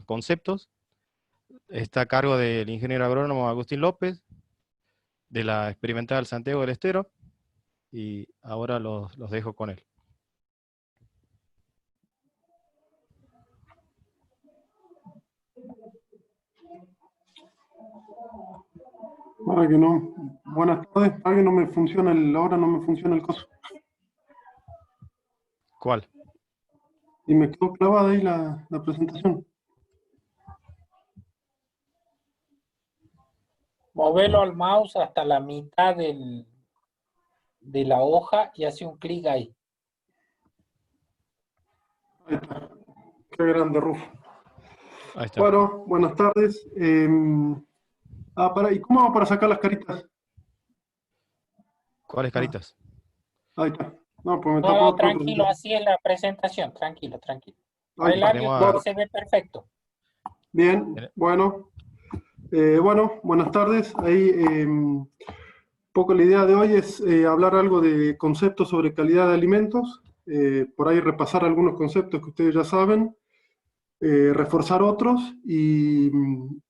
conceptos. Está a cargo del ingeniero agrónomo Agustín López, de la experimental Santiago del Estero, y ahora los dejo con él. Para que no, buenas tardes, para que no me funciona ahora no me funciona el coso. ¿Cuál? Y me quedó clavada ahí la presentación. Movelo al mouse hasta la mitad de la hoja y hace un clic ahí. Ahí está. Qué grande, Rufo. Ahí está. Bueno, buenas tardes. ¿Y cómo hago para sacar las caritas? ¿Cuáles caritas? Ahí está. No, pues me No, tocó no, otro tranquilo, presentación. así es la presentación, tranquilo, tranquilo. Ahí está. Adelante, se ve perfecto. Bien, bueno. Bueno, buenas tardes. Ahí, poco la idea de hoy es hablar algo de conceptos sobre calidad de alimentos, por ahí repasar algunos conceptos que ustedes ya saben, reforzar otros y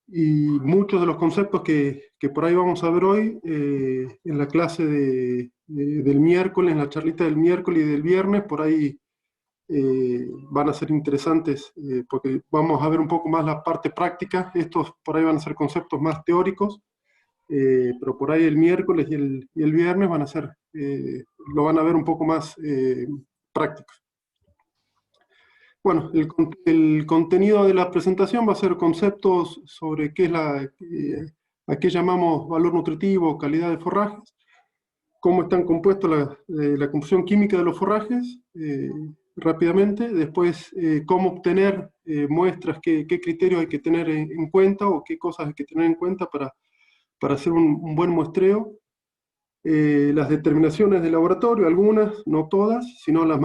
muchos de los conceptos que por ahí vamos a ver hoy en la clase del miércoles, en la charlita del miércoles y del viernes, por ahí van a ser interesantes porque vamos a ver un poco más la parte práctica. Estos por ahí van a ser conceptos más teóricos, pero por ahí el miércoles y el viernes van a ser, lo van a ver un poco más prácticos. Bueno, el contenido de la presentación va a ser conceptos sobre qué es a qué llamamos valor nutritivo, calidad de forrajes, cómo están compuestos la composición química de los forrajes, rápidamente, después cómo obtener muestras, qué criterios hay que tener en cuenta o qué cosas hay que tener en cuenta para hacer un buen muestreo, las determinaciones de laboratorio, algunas, no todas, sino las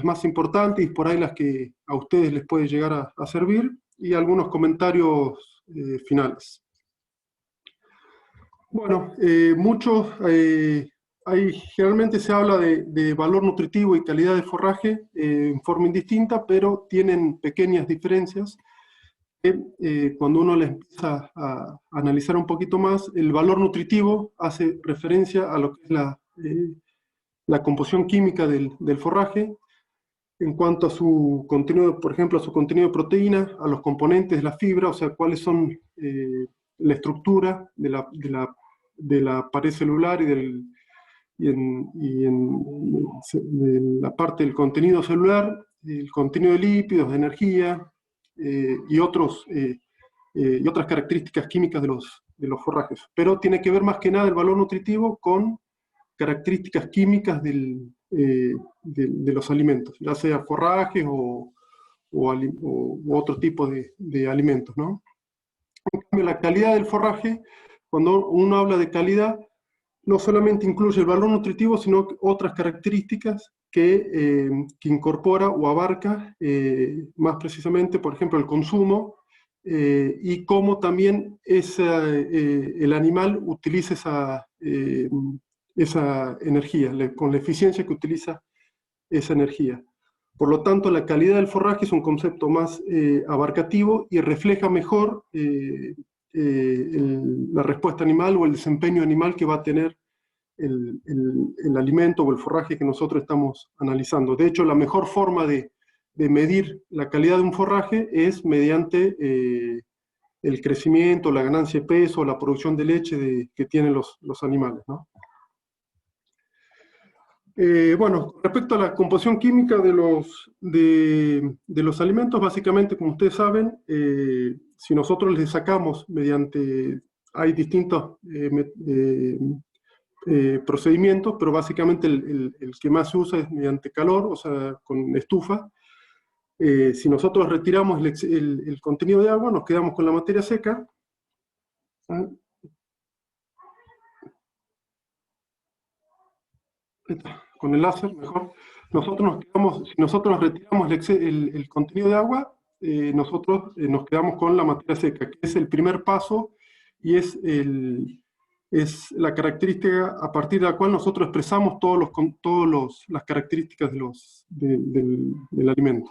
más importantes y por ahí las que a ustedes les puede llegar a servir, y algunos comentarios finales. Bueno, generalmente se habla de valor nutritivo y calidad de forraje en forma indistinta, pero tienen pequeñas diferencias. Cuando uno le empieza a analizar un poquito más, el valor nutritivo hace referencia a lo que es la composición química del forraje, en cuanto a su contenido, por ejemplo, a su contenido de proteína, a los componentes de la fibra, o sea, cuáles son la estructura de la pared celular de la parte del contenido celular, el contenido de lípidos, de energía, y otras características químicas de los forrajes. Pero tiene que ver más que nada el valor nutritivo con características químicas de los alimentos, ya sea forrajes u otro tipo de alimentos, ¿no? En cambio, la calidad del forraje, cuando uno habla de calidad, no solamente incluye el valor nutritivo, sino otras características que incorpora o abarca más precisamente, por ejemplo, el consumo y cómo también el animal utiliza esa energía, con la eficiencia que utiliza esa energía. Por lo tanto, la calidad del forraje es un concepto más abarcativo y refleja mejor la respuesta animal o el desempeño animal que va a tener el alimento o el forraje que nosotros estamos analizando. De hecho, la mejor forma de medir la calidad de un forraje es mediante el crecimiento, la ganancia de peso, la producción de leche que tienen los animales, ¿no? Bueno, respecto a la composición química de los alimentos, básicamente, como ustedes saben, si nosotros les sacamos hay distintos procedimientos, pero básicamente el que más se usa es mediante calor, o sea, con estufa. Si nosotros retiramos el contenido de agua, nos quedamos con la materia seca. Con el láser, mejor. Si nosotros retiramos el contenido de agua, nosotros nos quedamos con la materia seca, que es el primer paso y es la característica a partir de la cual nosotros expresamos las características del alimento.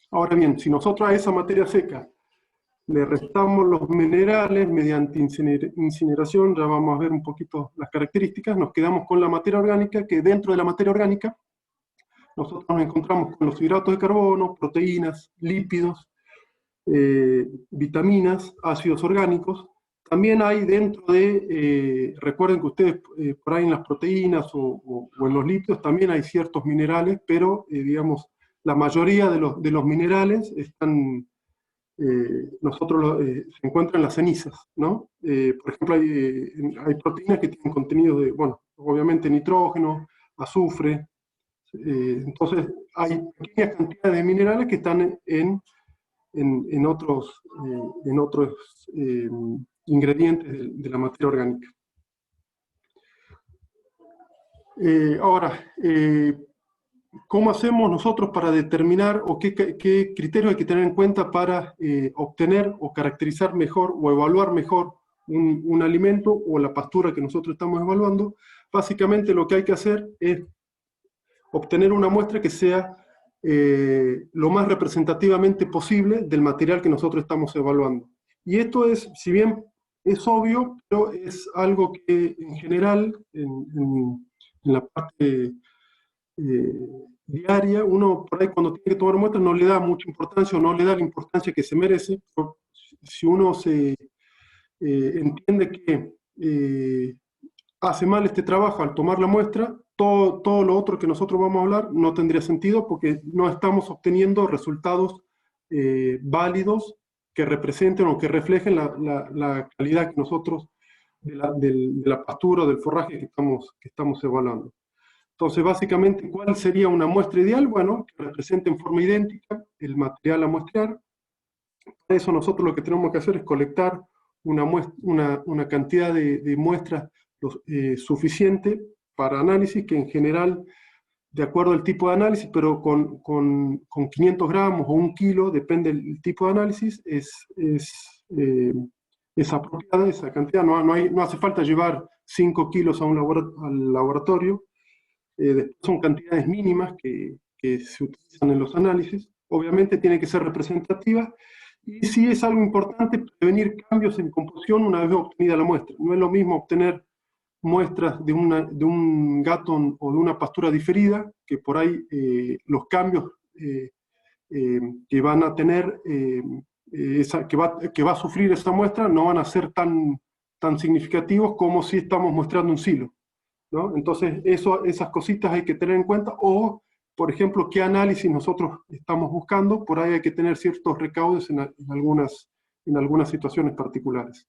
Ahora bien, si nosotros a esa materia seca le restamos los minerales mediante incineración, ya vamos a ver un poquito las características, nos quedamos con la materia orgánica, que dentro de la materia orgánica nosotros nos encontramos con los hidratos de carbono, proteínas, lípidos, vitaminas, ácidos orgánicos. También hay dentro de, recuerden que ustedes por ahí en las proteínas o en los lípidos también hay ciertos minerales, pero digamos, la mayoría de los minerales están, se encuentran en las cenizas, ¿no? Por ejemplo, hay proteínas que tienen contenido de, bueno, obviamente nitrógeno, azufre, entonces hay pequeñas cantidades de minerales que están en otros ingredientes de la materia orgánica. Ahora, ¿cómo hacemos nosotros para determinar o qué criterios hay que tener en cuenta para obtener o caracterizar mejor o evaluar mejor un alimento o la pastura que nosotros estamos evaluando? Básicamente lo que hay que hacer es obtener una muestra que sea lo más representativamente posible del material que nosotros estamos evaluando. Y esto es, si bien es obvio, pero es algo que en general, en la parte diaria, uno por ahí cuando tiene que tomar muestras no le da mucha importancia o no le da la importancia que se merece. Pero si uno entiende que hace mal este trabajo al tomar la muestra, todo lo otro que nosotros vamos a hablar no tendría sentido porque no estamos obteniendo resultados válidos que representen o que reflejen la calidad que nosotros de la pastura o del forraje que estamos evaluando. Entonces, básicamente, ¿cuál sería una muestra ideal? Bueno, que represente en forma idéntica el material a muestrear. Para eso nosotros lo que tenemos que hacer es colectar una cantidad de muestras suficiente para análisis, que en general, de acuerdo al tipo de análisis, pero con 500 gramos o 1 kilo, depende del tipo de análisis, es apropiada esa cantidad. No hace falta llevar 5 kilos al laboratorio. Después son cantidades mínimas que se utilizan en los análisis. Obviamente tiene que ser representativa. Y sí es algo importante prevenir cambios en composición una vez obtenida la muestra. No es lo mismo obtener muestras de un gato o de una pastura diferida, que por ahí los cambios que van a tener, que va a sufrir esa muestra, no van a ser tan significativos como si estamos mostrando un silo, ¿no? Entonces esas cositas hay que tener en cuenta, o por ejemplo, qué análisis nosotros estamos buscando, por ahí hay que tener ciertos recaudos en algunas situaciones particulares.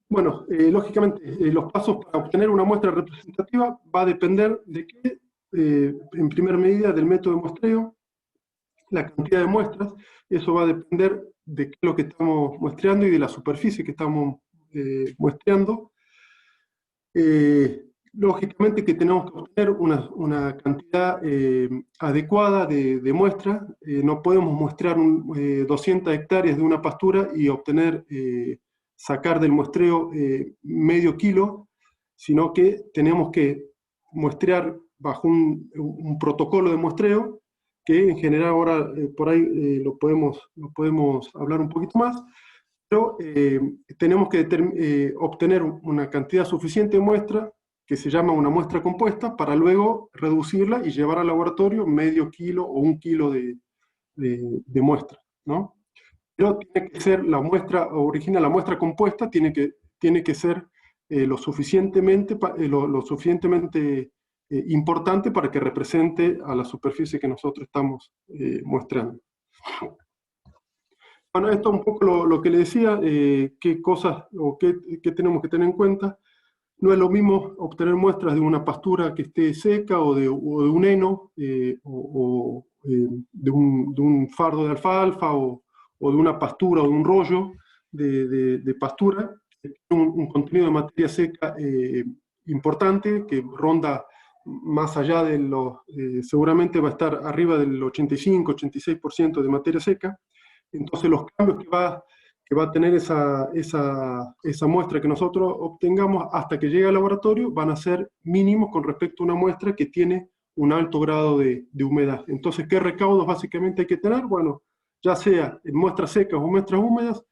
Bueno, lógicamente, los pasos para obtener una muestra representativa va a depender de qué, en primera medida, del método de muestreo, la cantidad de muestras. Eso va a depender de qué es lo que estamos muestreando y de la superficie que estamos muestreando. Lógicamente que tenemos que obtener una cantidad adecuada de muestras. No podemos muestrear 200 hectáreas de una pastura y obtener, sacar del muestreo medio kilo, sino que tenemos que muestrear bajo un protocolo de muestreo, que en general ahora por ahí lo podemos hablar un poquito más, pero tenemos que obtener una cantidad suficiente de muestra, que se llama una muestra compuesta, para luego reducirla y llevar al laboratorio medio kilo o 1 kilo de muestra, ¿no? Pero tiene que ser la muestra original, la muestra compuesta tiene que ser lo suficientemente importante para que represente a la superficie que nosotros estamos muestrando. Bueno, esto es un poco lo que le decía, qué cosas o qué tenemos que tener en cuenta. No es lo mismo obtener muestras de una pastura que esté seca o de un heno, de un fardo de alfalfa o de una pastura o de un rollo de pastura, que tiene un contenido de materia seca importante, que ronda más allá de seguramente va a estar arriba del 85-86% de materia seca. Entonces los cambios que va a tener esa muestra que nosotros obtengamos hasta que llegue al laboratorio van a ser mínimos con respecto a una muestra que tiene un alto grado de humedad. Entonces, ¿qué recaudos básicamente hay que tener? Bueno, ya sea en muestras secas o muestras húmedas,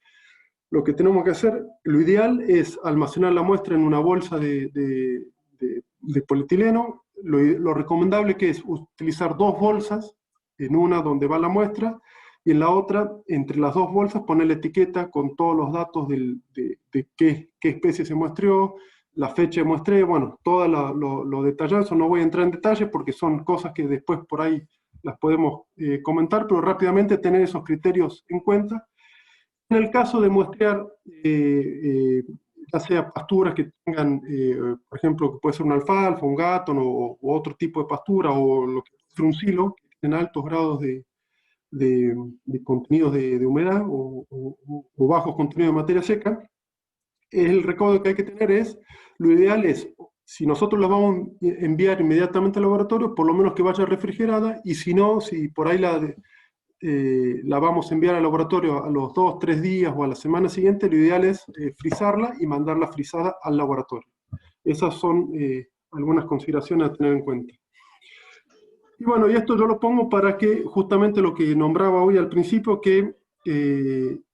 lo que tenemos que hacer, lo ideal es almacenar la muestra en una bolsa de polietileno. Lo recomendable que es utilizar 2 bolsas, en una donde va la muestra, y en la otra, entre las 2 bolsas, poner la etiqueta con todos los datos de qué especie se muestreó, la fecha de muestreo, bueno, todo lo detallado. Eso no voy a entrar en detalle porque son cosas que después por ahí las podemos comentar, pero rápidamente tener esos criterios en cuenta. En el caso de muestrear, ya sea pasturas que tengan, por ejemplo, que puede ser un alfalfa, un gato o otro tipo de pastura, o lo que puede ser un silo, que tienen altos grados de contenidos de humedad o bajos contenidos de materia seca, el recaudo que hay que tener es, lo ideal es, si nosotros la vamos a enviar inmediatamente al laboratorio, por lo menos que vaya refrigerada, y si no, si por ahí la vamos a enviar al laboratorio a los 2, 3 días o a la semana siguiente, lo ideal es frizarla y mandarla frizada al laboratorio. Esas son algunas consideraciones a tener en cuenta. Y bueno, y esto yo lo pongo para que justamente lo que nombraba hoy al principio, que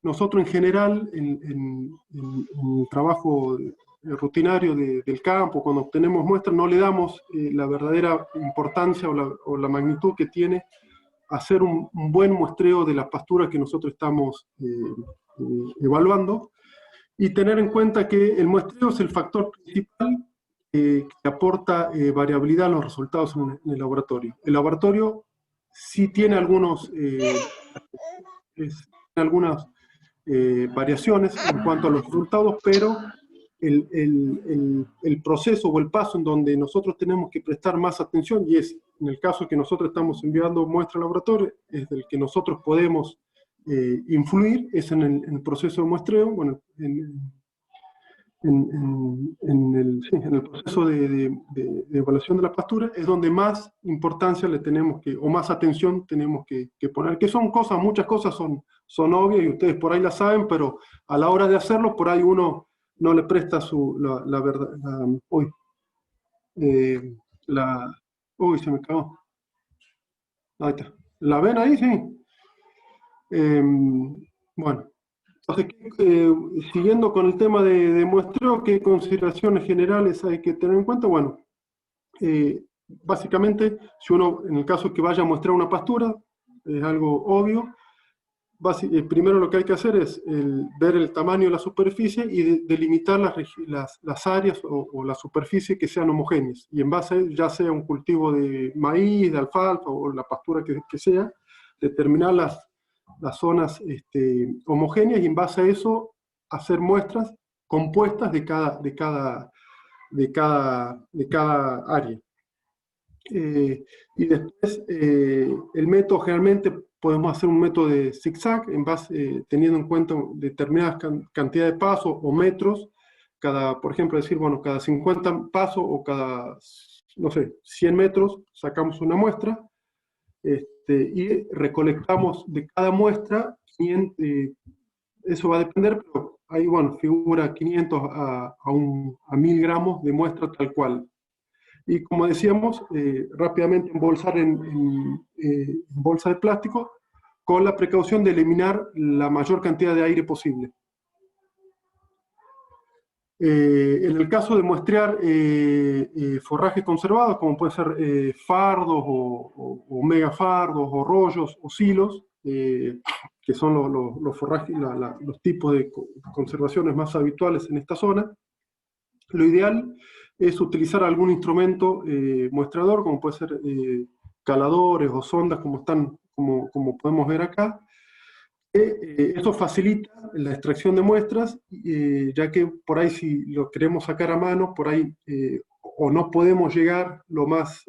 nosotros en general, en el trabajo rutinario del campo, cuando obtenemos muestras, no le damos la verdadera importancia o la magnitud que tiene hacer un buen muestreo de las pasturas que nosotros estamos evaluando, y tener en cuenta que el muestreo es el factor principal que aporta variabilidad a los resultados en el laboratorio. El laboratorio sí tiene algunas variaciones en cuanto a los resultados, pero el proceso o el paso en donde nosotros tenemos que prestar más atención, y es en el caso que nosotros estamos enviando muestra al laboratorio, es del que nosotros podemos influir, es en el proceso de muestreo, bueno, en el proceso de evaluación de la pastura, es donde más importancia le tenemos o más atención tenemos que poner, que son cosas, muchas cosas son obvias y ustedes por ahí las saben, pero a la hora de hacerlo, por ahí uno no le presta la verdad. Uy, se me cagó. Ahí está. ¿La ven ahí? Sí. Bueno. Entonces, siguiendo con el tema de muestreo, ¿qué consideraciones generales hay que tener en cuenta? Bueno, básicamente, si uno, en el caso que vaya a muestrear una pastura, es algo obvio. Primero lo que hay que hacer es ver el tamaño de la superficie y delimitar las áreas o la superficie que sean homogéneas. Y en base a ello, ya sea un cultivo de maíz, de alfalfa o la pastura que sea, determinar las zonas homogéneas, y en base a eso hacer muestras compuestas de cada área. Y después el método, generalmente podemos hacer un método de zigzag teniendo en cuenta determinadas cantidad de pasos o metros, por ejemplo, decir, bueno, cada 50 pasos o cada, no sé, 100 metros sacamos una muestra, y recolectamos de cada muestra 500, eso va a depender, pero ahí, bueno, figura 500 a 1000 gramos de muestra tal cual. Y como decíamos, rápidamente embolsar en bolsa de plástico, con la precaución de eliminar la mayor cantidad de aire posible. En el caso de muestrear forrajes conservados, como pueden ser fardos o megafardos o rollos o silos, que son los forrajes, los tipos de conservaciones más habituales en esta zona, lo ideal es utilizar algún instrumento muestrador, como puede ser caladores o sondas, como podemos ver acá. Eso facilita la extracción de muestras, ya que por ahí si lo queremos sacar a mano, por ahí o no podemos llegar lo más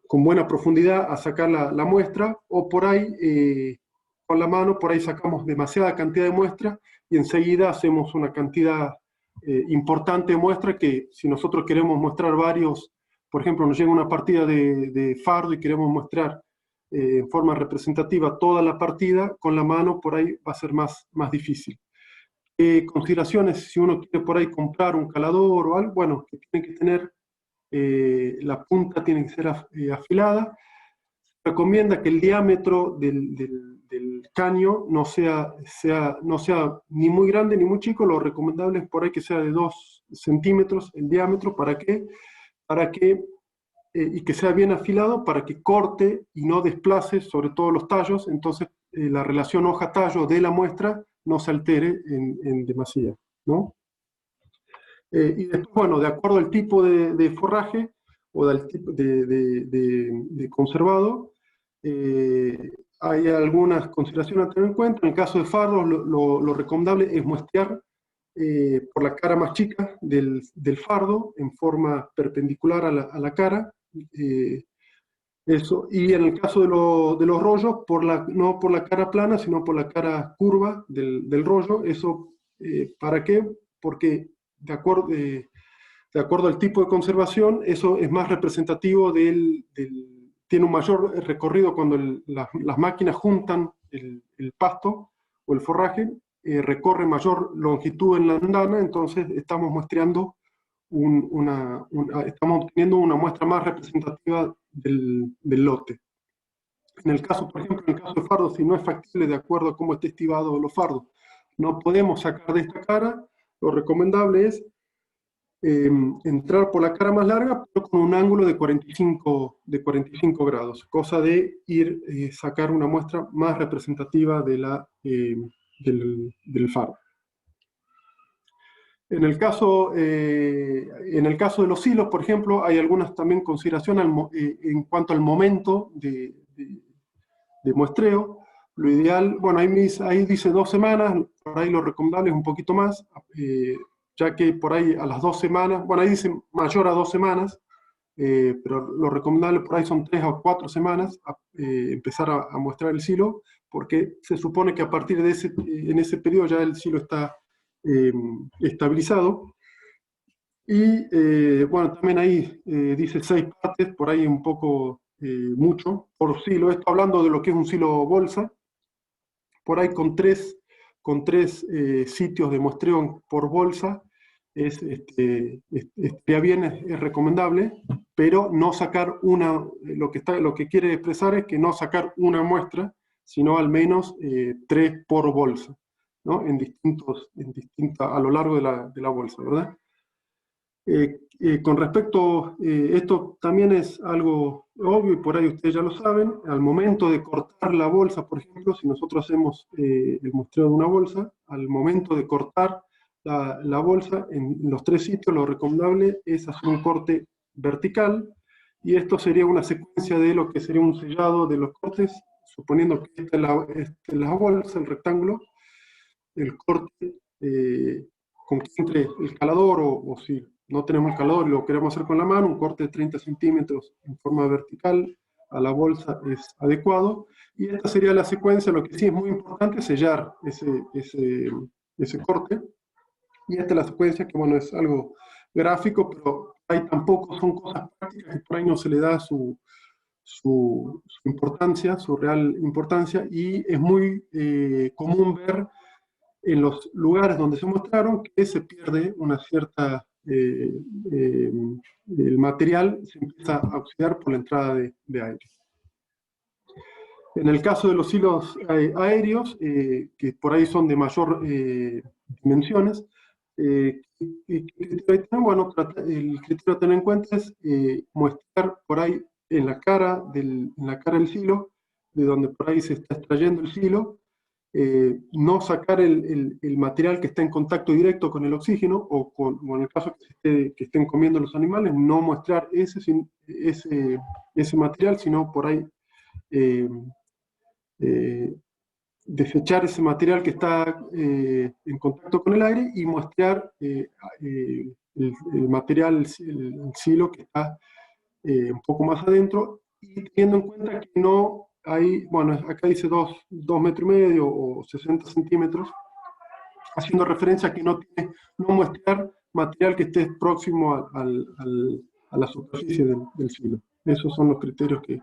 con buena profundidad a sacar la muestra, o por ahí con la mano, por ahí sacamos demasiada cantidad de muestra y enseguida hacemos una cantidad importante de muestra que si nosotros queremos mostrar varios, por ejemplo, nos llega una partida de fardo y queremos mostrar en forma representativa toda la partida, con la mano por ahí va a ser más difícil. Consideraciones, si uno quiere por ahí comprar un calador o algo, bueno, que tiene que tener, la punta tiene que ser afilada. recomienda que el diámetro del caño no sea ni muy grande ni muy chico. Lo recomendable es por ahí que sea de 2 centímetros el diámetro. ¿Para qué? Y que sea bien afilado para que corte y no desplace sobre todo los tallos. Entonces la relación hoja-tallo de la muestra no se altere en demasía, ¿no? Y después, bueno, de acuerdo al tipo de forraje o del tipo de conservado, hay algunas consideraciones a tener en cuenta. En el caso de fardos, lo recomendable es muestrear por la cara más chica del fardo, en forma perpendicular a la cara. Eso. Y en el caso de los rollos, no por la cara plana, sino por la cara curva del rollo. Eso, ¿para qué? Porque de acuerdo al tipo de conservación, eso es más representativo tiene un mayor recorrido cuando las máquinas juntan el pasto o el forraje, recorre mayor longitud en la andana. Entonces estamos muestreando estamos obteniendo una muestra más representativa del lote. En el caso, por ejemplo, en el caso de fardos, si no es factible de acuerdo a cómo esté estivado los fardos, no podemos sacar de esta cara, lo recomendable es entrar por la cara más larga, pero con un ángulo de 45 grados, cosa de sacar una muestra más representativa del fardo. En el caso de los hilos, por ejemplo, hay algunas también consideraciones en cuanto al momento de muestreo. Lo ideal, bueno, ahí dice 2 semanas, por ahí lo recomendable es un poquito más, ya que por ahí a las 2 semanas, bueno, ahí dice mayor a 2 semanas, pero lo recomendable por ahí son 3 o 4 semanas, empezar a muestrar el silo, porque se supone que a partir en ese periodo ya el silo está estabilizado. Y bueno, también ahí dice 6 partes, por ahí un poco mucho por silo. Esto hablando de lo que es un silo bolsa, por ahí con tres sitios de muestreo por bolsa estaría bien, es recomendable, pero no sacar lo que quiere expresar es que no sacar una muestra, sino al menos 3 por bolsa, ¿no? A lo largo de la bolsa, ¿verdad? Con respecto, esto también es algo obvio y por ahí ustedes ya lo saben. Al momento de cortar la bolsa, por ejemplo, si nosotros hacemos el muestreo de una bolsa, al momento de cortar la bolsa en los 3 sitios, lo recomendable es hacer un corte vertical, y esto sería una secuencia de lo que sería un sellado de los cortes, suponiendo que esta es la bolsa, el rectángulo, el corte con que entre el calador, o si no tenemos el calador y lo queremos hacer con la mano, un corte de 30 centímetros en forma vertical a la bolsa es adecuado. Y esta sería la secuencia. Lo que sí es muy importante es sellar ese corte. Y esta es la secuencia que, bueno, es algo gráfico, pero ahí tampoco son cosas prácticas que por ahí no se le da su importancia, su real importancia, y es muy común ver en los lugares donde se mostraron que se pierde una cierta, el material se empieza a oxidar por la entrada de aire. En el caso de los hilos aéreos, que por ahí son de mayor dimensiones, bueno, el criterio a tener en cuenta es muestrar por ahí en la cara del silo, de donde por ahí se está extrayendo el silo, no sacar el material que está en contacto directo con el oxígeno, o en el caso que estén comiendo los animales, no mostrar ese material, sino por ahí desechar ese material que está en contacto con el aire y mostrar el material, el silo que está un poco más adentro, y teniendo en cuenta que no hay, bueno, acá dice 2,5 metros o 60 centímetros, haciendo referencia a que no muestrar material que esté próximo a la superficie del silo. Esos son los criterios que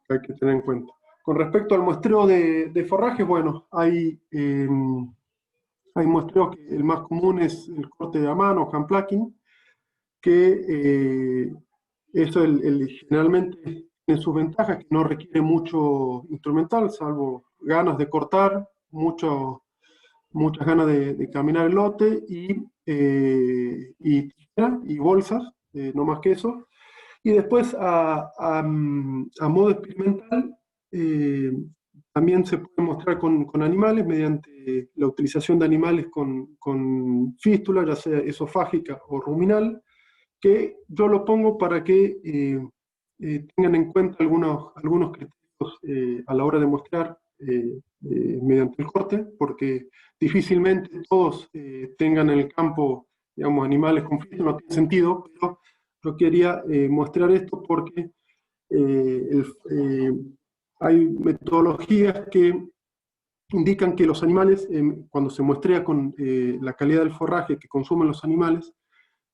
hay que tener en cuenta. Con respecto al muestreo de forraje, bueno, hay muestreos que el más común es el corte a mano, hand plucking, que eso generalmente tiene sus ventajas, que no requiere mucho instrumental, salvo ganas de cortar, muchas ganas de caminar el lote y bolsas, no más que eso. Y después, a modo experimental, también se puede mostrar con animales mediante la utilización de animales con fístula, ya sea esofágica o ruminal, que yo lo pongo para que tengan en cuenta algunos criterios a la hora de mostrar mediante el corte, porque difícilmente todos tengan en el campo, digamos, animales con fístula, no tiene sentido, pero yo quería mostrar esto porque hay metodologías que indican que los animales, cuando se muestrea con la calidad del forraje que consumen los animales,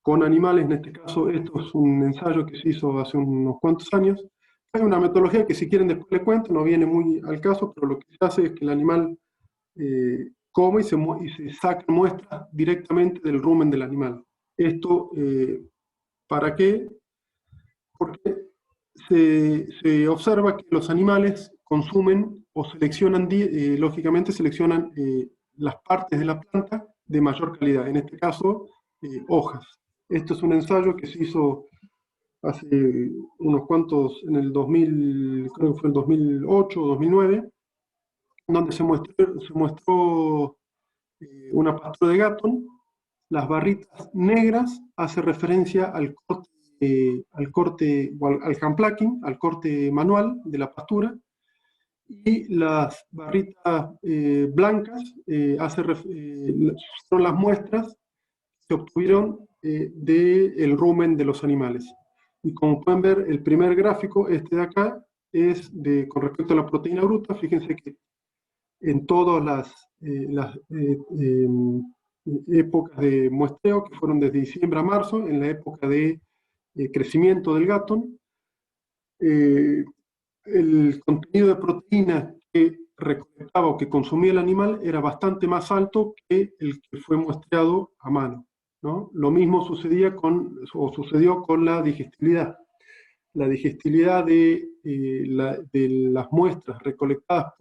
con animales, en este caso esto es un ensayo que se hizo hace unos cuantos años, hay una metodología que si quieren después les cuento, no viene muy al caso, pero lo que se hace es que el animal come y se saca muestras directamente del rumen del animal. Esto, ¿para qué? Porque se observa que los animales consumen o seleccionan, lógicamente seleccionan las partes de la planta de mayor calidad, en este caso hojas. Esto es un ensayo que se hizo hace unos cuantos, en el 2000, creo que fue el 2008 o 2009, donde se mostró una pastura de Gatton. Las barritas negras hace referencia al corte o al handplucking, al corte manual de la pastura, y las barritas blancas son las muestras que se obtuvieron del rumen de los animales. Y como pueden ver, el primer gráfico, este de acá, es con respecto a la proteína bruta. Fíjense que en todas las épocas de muestreo, que fueron desde diciembre a marzo, en la época de crecimiento del Gatton, el contenido de proteína que recolectaba o que consumía el animal era bastante más alto que el que fue muestreado a mano, ¿no? Lo mismo sucedió con la digestibilidad. La digestibilidad de las muestras recolectadas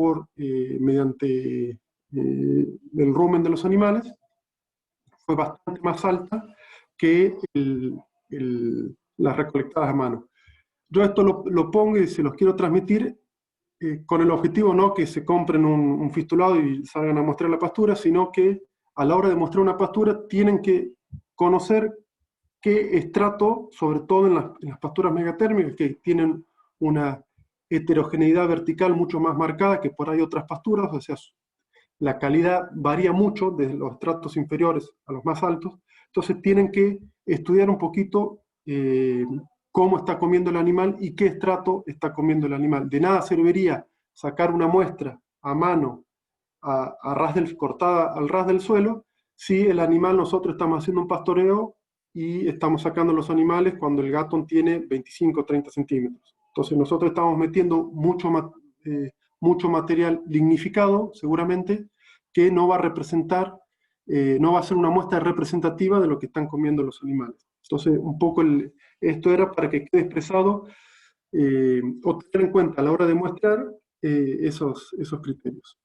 mediante el rumen de los animales fue bastante más alta que las recolectadas a mano. Yo esto lo pongo y se los quiero transmitir con el objetivo no que se compren un fistulado y salgan a mostrar la pastura, sino que a la hora de mostrar una pastura tienen que conocer qué estrato, sobre todo en las pasturas megatérmicas, que tienen una heterogeneidad vertical mucho más marcada que por ahí otras pasturas, o sea, la calidad varía mucho desde los estratos inferiores a los más altos, entonces tienen que estudiar un poquito cómo está comiendo el animal y qué estrato está comiendo el animal. De nada serviría sacar una muestra a mano, cortada al ras del suelo, si el animal, nosotros estamos haciendo un pastoreo y estamos sacando los animales cuando el Gatton tiene 25 o 30 centímetros. Entonces nosotros estamos metiendo mucho material lignificado, seguramente, que no va a representar, no va a ser una muestra representativa de lo que están comiendo los animales. Entonces, un poco esto era para que quede expresado o tener en cuenta a la hora de muestrar esos criterios.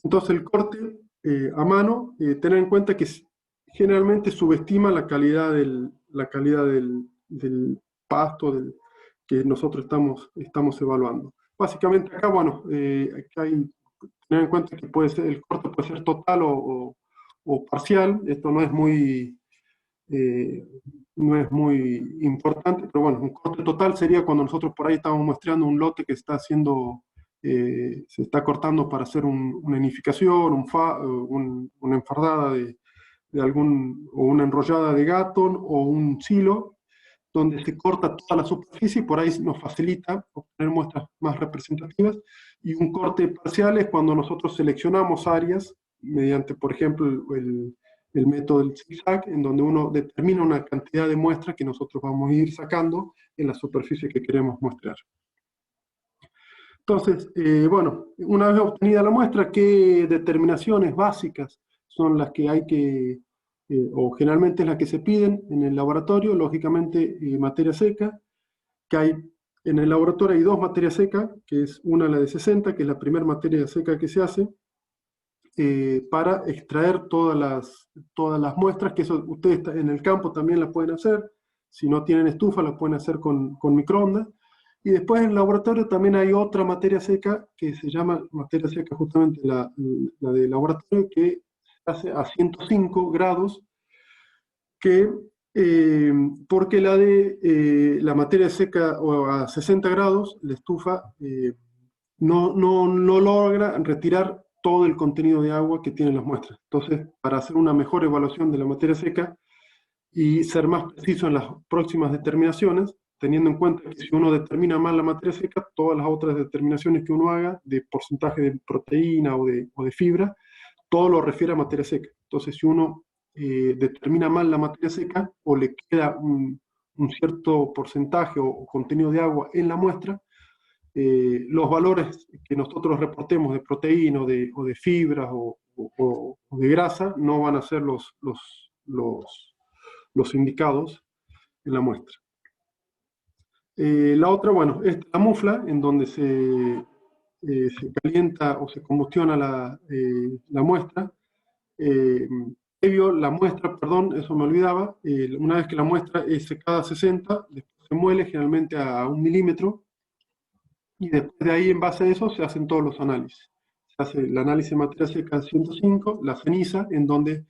Entonces, el corte a mano, tener en cuenta que generalmente subestima la calidad del pasto que nosotros estamos evaluando. Básicamente acá, bueno, tener en cuenta que el corte puede ser total o parcial. Esto no es muy importante, pero bueno, un corte total sería cuando nosotros por ahí estamos muestreando un lote que está haciendo, se está cortando para hacer una nidificación, una enfardada o una enrollada de Gatton o un silo, donde se corta toda la superficie y por ahí nos facilita obtener muestras más representativas. Y un corte parcial es cuando nosotros seleccionamos áreas mediante, por ejemplo, el método del zigzag, en donde uno determina una cantidad de muestras que nosotros vamos a ir sacando en la superficie que queremos mostrar. Entonces, bueno, una vez obtenida la muestra, ¿qué determinaciones básicas son las que hay que, o generalmente es las que se piden en el laboratorio? Lógicamente, materia seca, que hay En el laboratorio hay dos materias secas, que es una la de 60, que es la primera materia seca que se hace, para extraer todas las muestras, que eso ustedes en el campo también la pueden hacer. Si no tienen estufa, la pueden hacer con microondas. Y después en el laboratorio también hay otra materia seca, que se llama materia seca justamente la de laboratorio, que se hace a 105 grados, que porque la materia seca o a 60 grados, la estufa no logra retirar todo el contenido de agua que tienen las muestras. Entonces, para hacer una mejor evaluación de la materia seca y ser más preciso en las próximas determinaciones, teniendo en cuenta que si uno determina mal la materia seca, todas las otras determinaciones que uno haga de porcentaje de proteína o de fibra, todo lo refiere a materia seca. Entonces, si uno determina mal la materia seca o le queda un cierto porcentaje o contenido de agua en la muestra, los valores que nosotros reportemos de proteína o de fibras o de grasa no van a ser los indicados en la muestra. La otra, bueno, es la mufla, en donde se calienta o se combustiona la muestra. Previo la muestra, perdón, eso me olvidaba, una vez que la muestra es secada a 60, después se muele generalmente a 1 milímetro, y después de ahí, en base a eso, se hacen todos los análisis. Se hace el análisis de materia seca a 105, la ceniza, en donde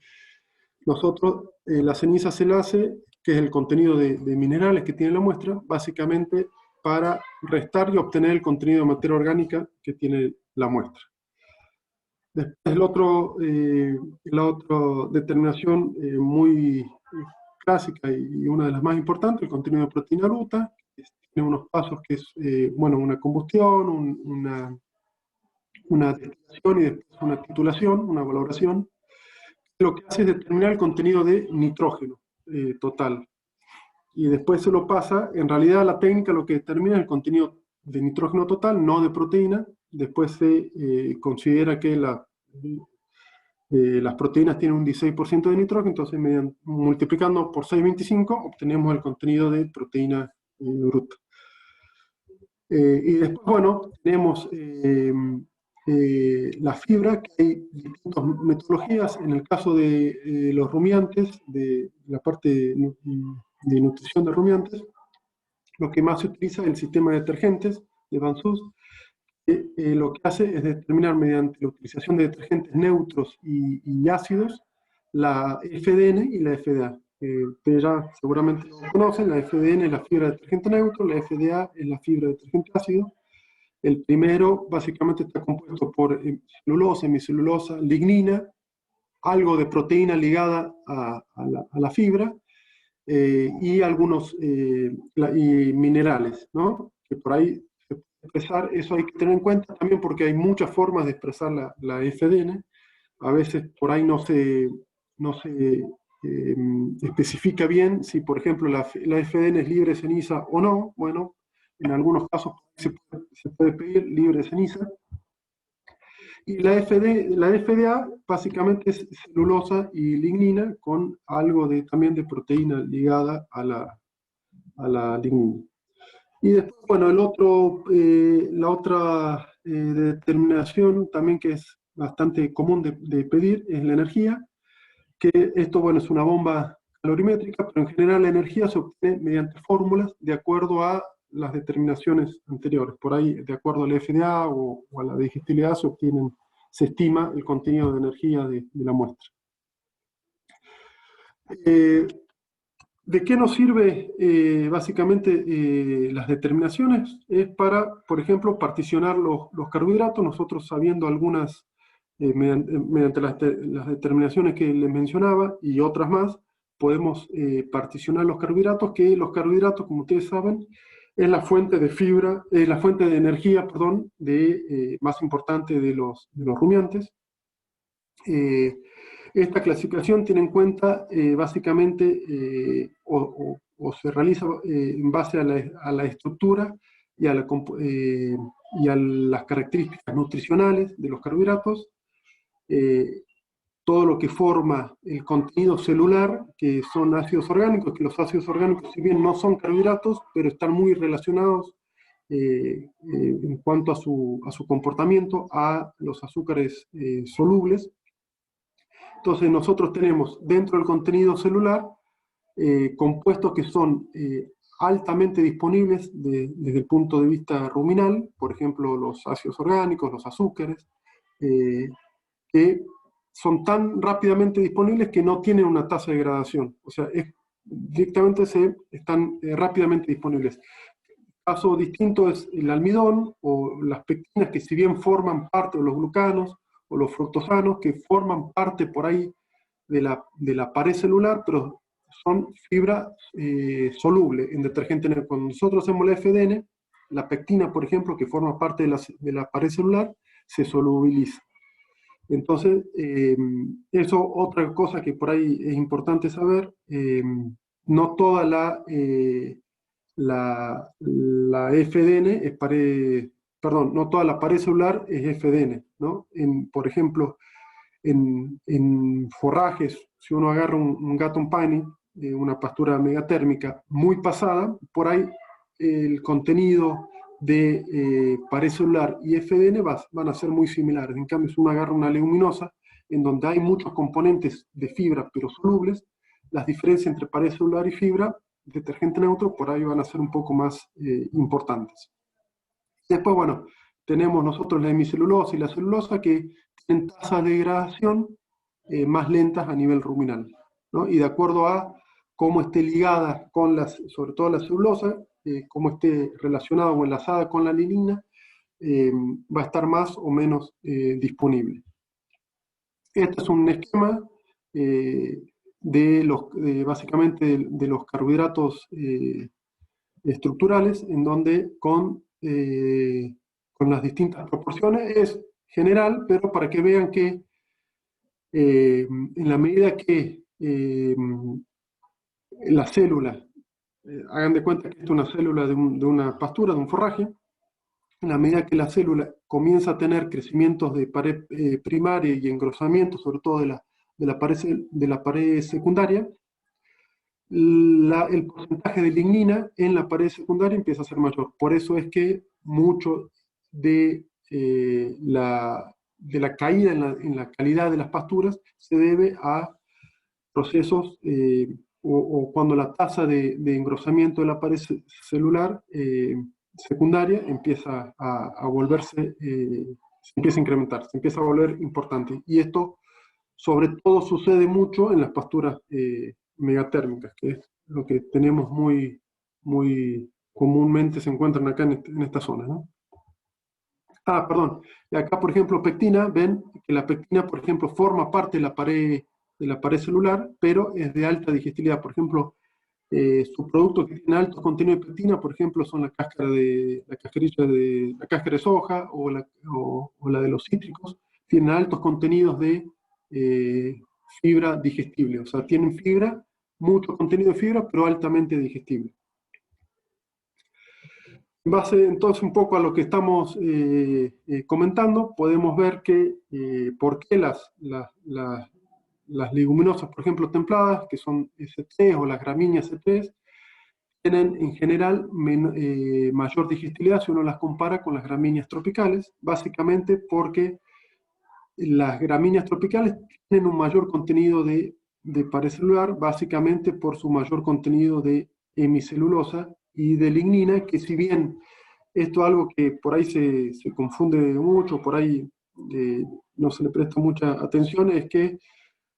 nosotros, la ceniza se la hace, que es el contenido de minerales que tiene la muestra, básicamente para restar y obtener el contenido de materia orgánica que tiene la muestra. Después la otra determinación muy clásica y una de las más importantes, el contenido de proteína bruta, que tiene unos pasos que es, bueno, una combustión, una destilación y después una titulación, una valoración. Lo que hace es determinar el contenido de nitrógeno total. Y después se lo pasa, en realidad la técnica lo que determina es el contenido de nitrógeno total, no de proteína. Después se considera que las proteínas tienen un 16% de nitrógeno, entonces multiplicando por 6,25 obtenemos el contenido de proteína bruta. Y después, bueno, tenemos la fibra, que hay distintas metodologías. En el caso de los rumiantes, de la parte de nutrición de rumiantes, lo que más se utiliza es el sistema de detergentes de Van-Sus, que lo que hace es determinar mediante la utilización de detergentes neutros y ácidos la FDN y la FDA. Ustedes ya seguramente lo conocen. La FDN es la fibra de detergente neutro, la FDA es la fibra de detergente ácido. El primero básicamente está compuesto por celulosa, hemicelulosa, lignina, algo de proteína ligada a la fibra, y algunos y minerales, ¿no? Que por ahí se puede expresar. Eso hay que tener en cuenta también, porque hay muchas formas de expresar la FDN. A veces por ahí no se especifica bien si, por ejemplo, la FDN es libre de ceniza o no. Bueno, en algunos casos se puede pedir libre de ceniza. Y la FDA básicamente es celulosa y lignina con algo también de proteína ligada a la lignina. Y después, bueno, la otra determinación también que es bastante común de pedir es la energía, que esto, bueno, es una bomba calorimétrica, pero en general la energía se obtiene mediante fórmulas de acuerdo a las determinaciones anteriores. Por ahí, de acuerdo al FDA o a la digestibilidad, se estima el contenido de energía de la muestra. ¿De qué nos sirve básicamente las determinaciones? Es para, por ejemplo, particionar los carbohidratos. Nosotros, sabiendo algunas, mediante las determinaciones que les mencionaba y otras más, podemos particionar los carbohidratos, que los carbohidratos, como ustedes saben, es la fuente de fibra, la fuente de energía, perdón, más importante de los rumiantes. Esta clasificación tiene en cuenta básicamente, o se realiza en base a la estructura y a las características nutricionales de los carbohidratos, todo lo que forma el contenido celular, que son ácidos orgánicos, que los ácidos orgánicos, si bien no son carbohidratos, pero están muy relacionados en cuanto a su comportamiento a los azúcares solubles. Entonces nosotros tenemos dentro del contenido celular compuestos que son altamente disponibles desde el punto de vista ruminal, por ejemplo los ácidos orgánicos, los azúcares, que son tan rápidamente disponibles que no tienen una tasa de degradación, o sea, directamente están rápidamente disponibles. Caso distinto es el almidón o las pectinas, que si bien forman parte de los glucanos o los fructosanos, que forman parte por ahí de la pared celular, pero son fibra soluble en detergente. Cuando nosotros hacemos la FDN, la pectina, por ejemplo, que forma parte de la pared celular, se solubiliza. Entonces, eso, otra cosa que por ahí es importante saber, no toda la FDN es no toda la pared celular es FDN, ¿no? Por ejemplo, en forrajes, si uno agarra un Gatton Piney, una pastura megatérmica muy pasada, por ahí el contenido de pared celular y FDN van a ser muy similares. En cambio, si uno agarra una leguminosa, en donde hay muchos componentes de fibra pero solubles, las diferencias entre pared celular y fibra, detergente neutro, por ahí van a ser un poco más importantes. Después, bueno, tenemos nosotros la hemicelulosa y la celulosa, que tienen tasas de degradación más lentas a nivel ruminal, ¿no? Y de acuerdo a cómo esté ligada con sobre todo la celulosa, cómo esté relacionada o enlazada con la lignina, va a estar más o menos disponible. Este es un esquema básicamente de los carbohidratos estructurales, en donde con las distintas proporciones es general, pero para que vean que en la medida que la célula, hagan de cuenta que esto es una célula de una pastura, de un forraje, en la medida que la célula comienza a tener crecimientos de pared primaria y engrosamiento, sobre todo de la pared secundaria, el porcentaje de lignina en la pared secundaria empieza a ser mayor. Por eso es que mucho de la caída en la calidad de las pasturas se debe a procesos o cuando la tasa de engrosamiento de la pared celular secundaria empieza a volverse, se empieza a incrementar, se empieza a volver importante. Y esto sobre todo sucede mucho en las pasturas megatérmicas, que es lo que tenemos muy comúnmente se encuentran acá en esta zona, ¿no? Perdón. Y acá, por ejemplo, pectina, ven que la pectina, por ejemplo, forma parte de la pared celular, pero es de alta digestibilidad. Por ejemplo, sus productos que tienen alto contenido de pectina, por ejemplo, son la cáscara de soja o la de los cítricos, tienen altos contenidos de fibra digestible. O sea, tienen fibra, mucho contenido de fibra, pero altamente digestible. En base entonces un poco a lo que estamos comentando, podemos ver que por qué las leguminosas, por ejemplo, templadas, que son S3 o las gramíneas C3, tienen en general mayor digestibilidad si uno las compara con las gramíneas tropicales, básicamente porque las gramíneas tropicales tienen un mayor contenido de pared celular, básicamente por su mayor contenido de hemicelulosa y de lignina, que si bien esto es algo que por ahí se confunde mucho, por ahí no se le presta mucha atención, es que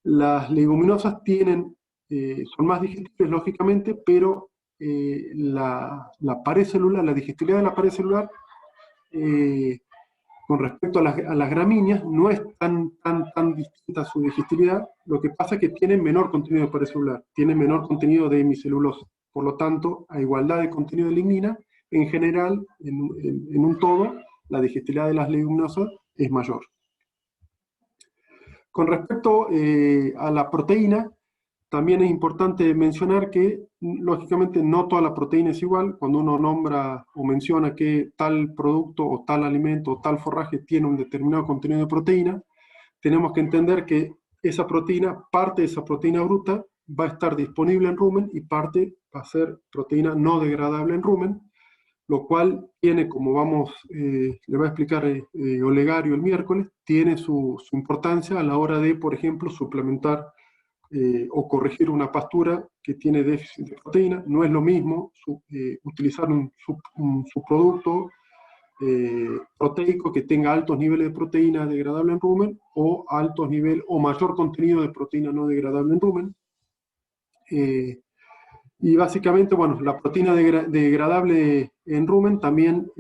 las leguminosas son más digestibles, lógicamente, pero la pared celular, la digestibilidad de la pared celular, con respecto a las gramíneas, no es tan distinta su digestibilidad. Lo que pasa es que tienen menor contenido de pared celular, tienen menor contenido de hemicelulosa. Por lo tanto, a igualdad de contenido de lignina, en general, en un todo, la digestibilidad de las leguminosas es mayor. Con respecto a la proteína, también es importante mencionar que, lógicamente, no toda la proteína es igual. Cuando uno nombra o menciona que tal producto o tal alimento o tal forraje tiene un determinado contenido de proteína, tenemos que entender que esa proteína, parte de esa proteína bruta, va a estar disponible en rumen y parte va a ser proteína no degradable en rumen. lo cual tiene, como le va a explicar Olegario el miércoles, tiene su importancia a la hora de, por ejemplo, suplementar o corregir una pastura que tiene déficit de proteína. No es lo mismo utilizar un subproducto proteico que tenga altos niveles de proteína degradable en rumen o altos niveles o mayor contenido de proteína no degradable en rumen. Y básicamente, bueno, la proteína degradable en rumen también,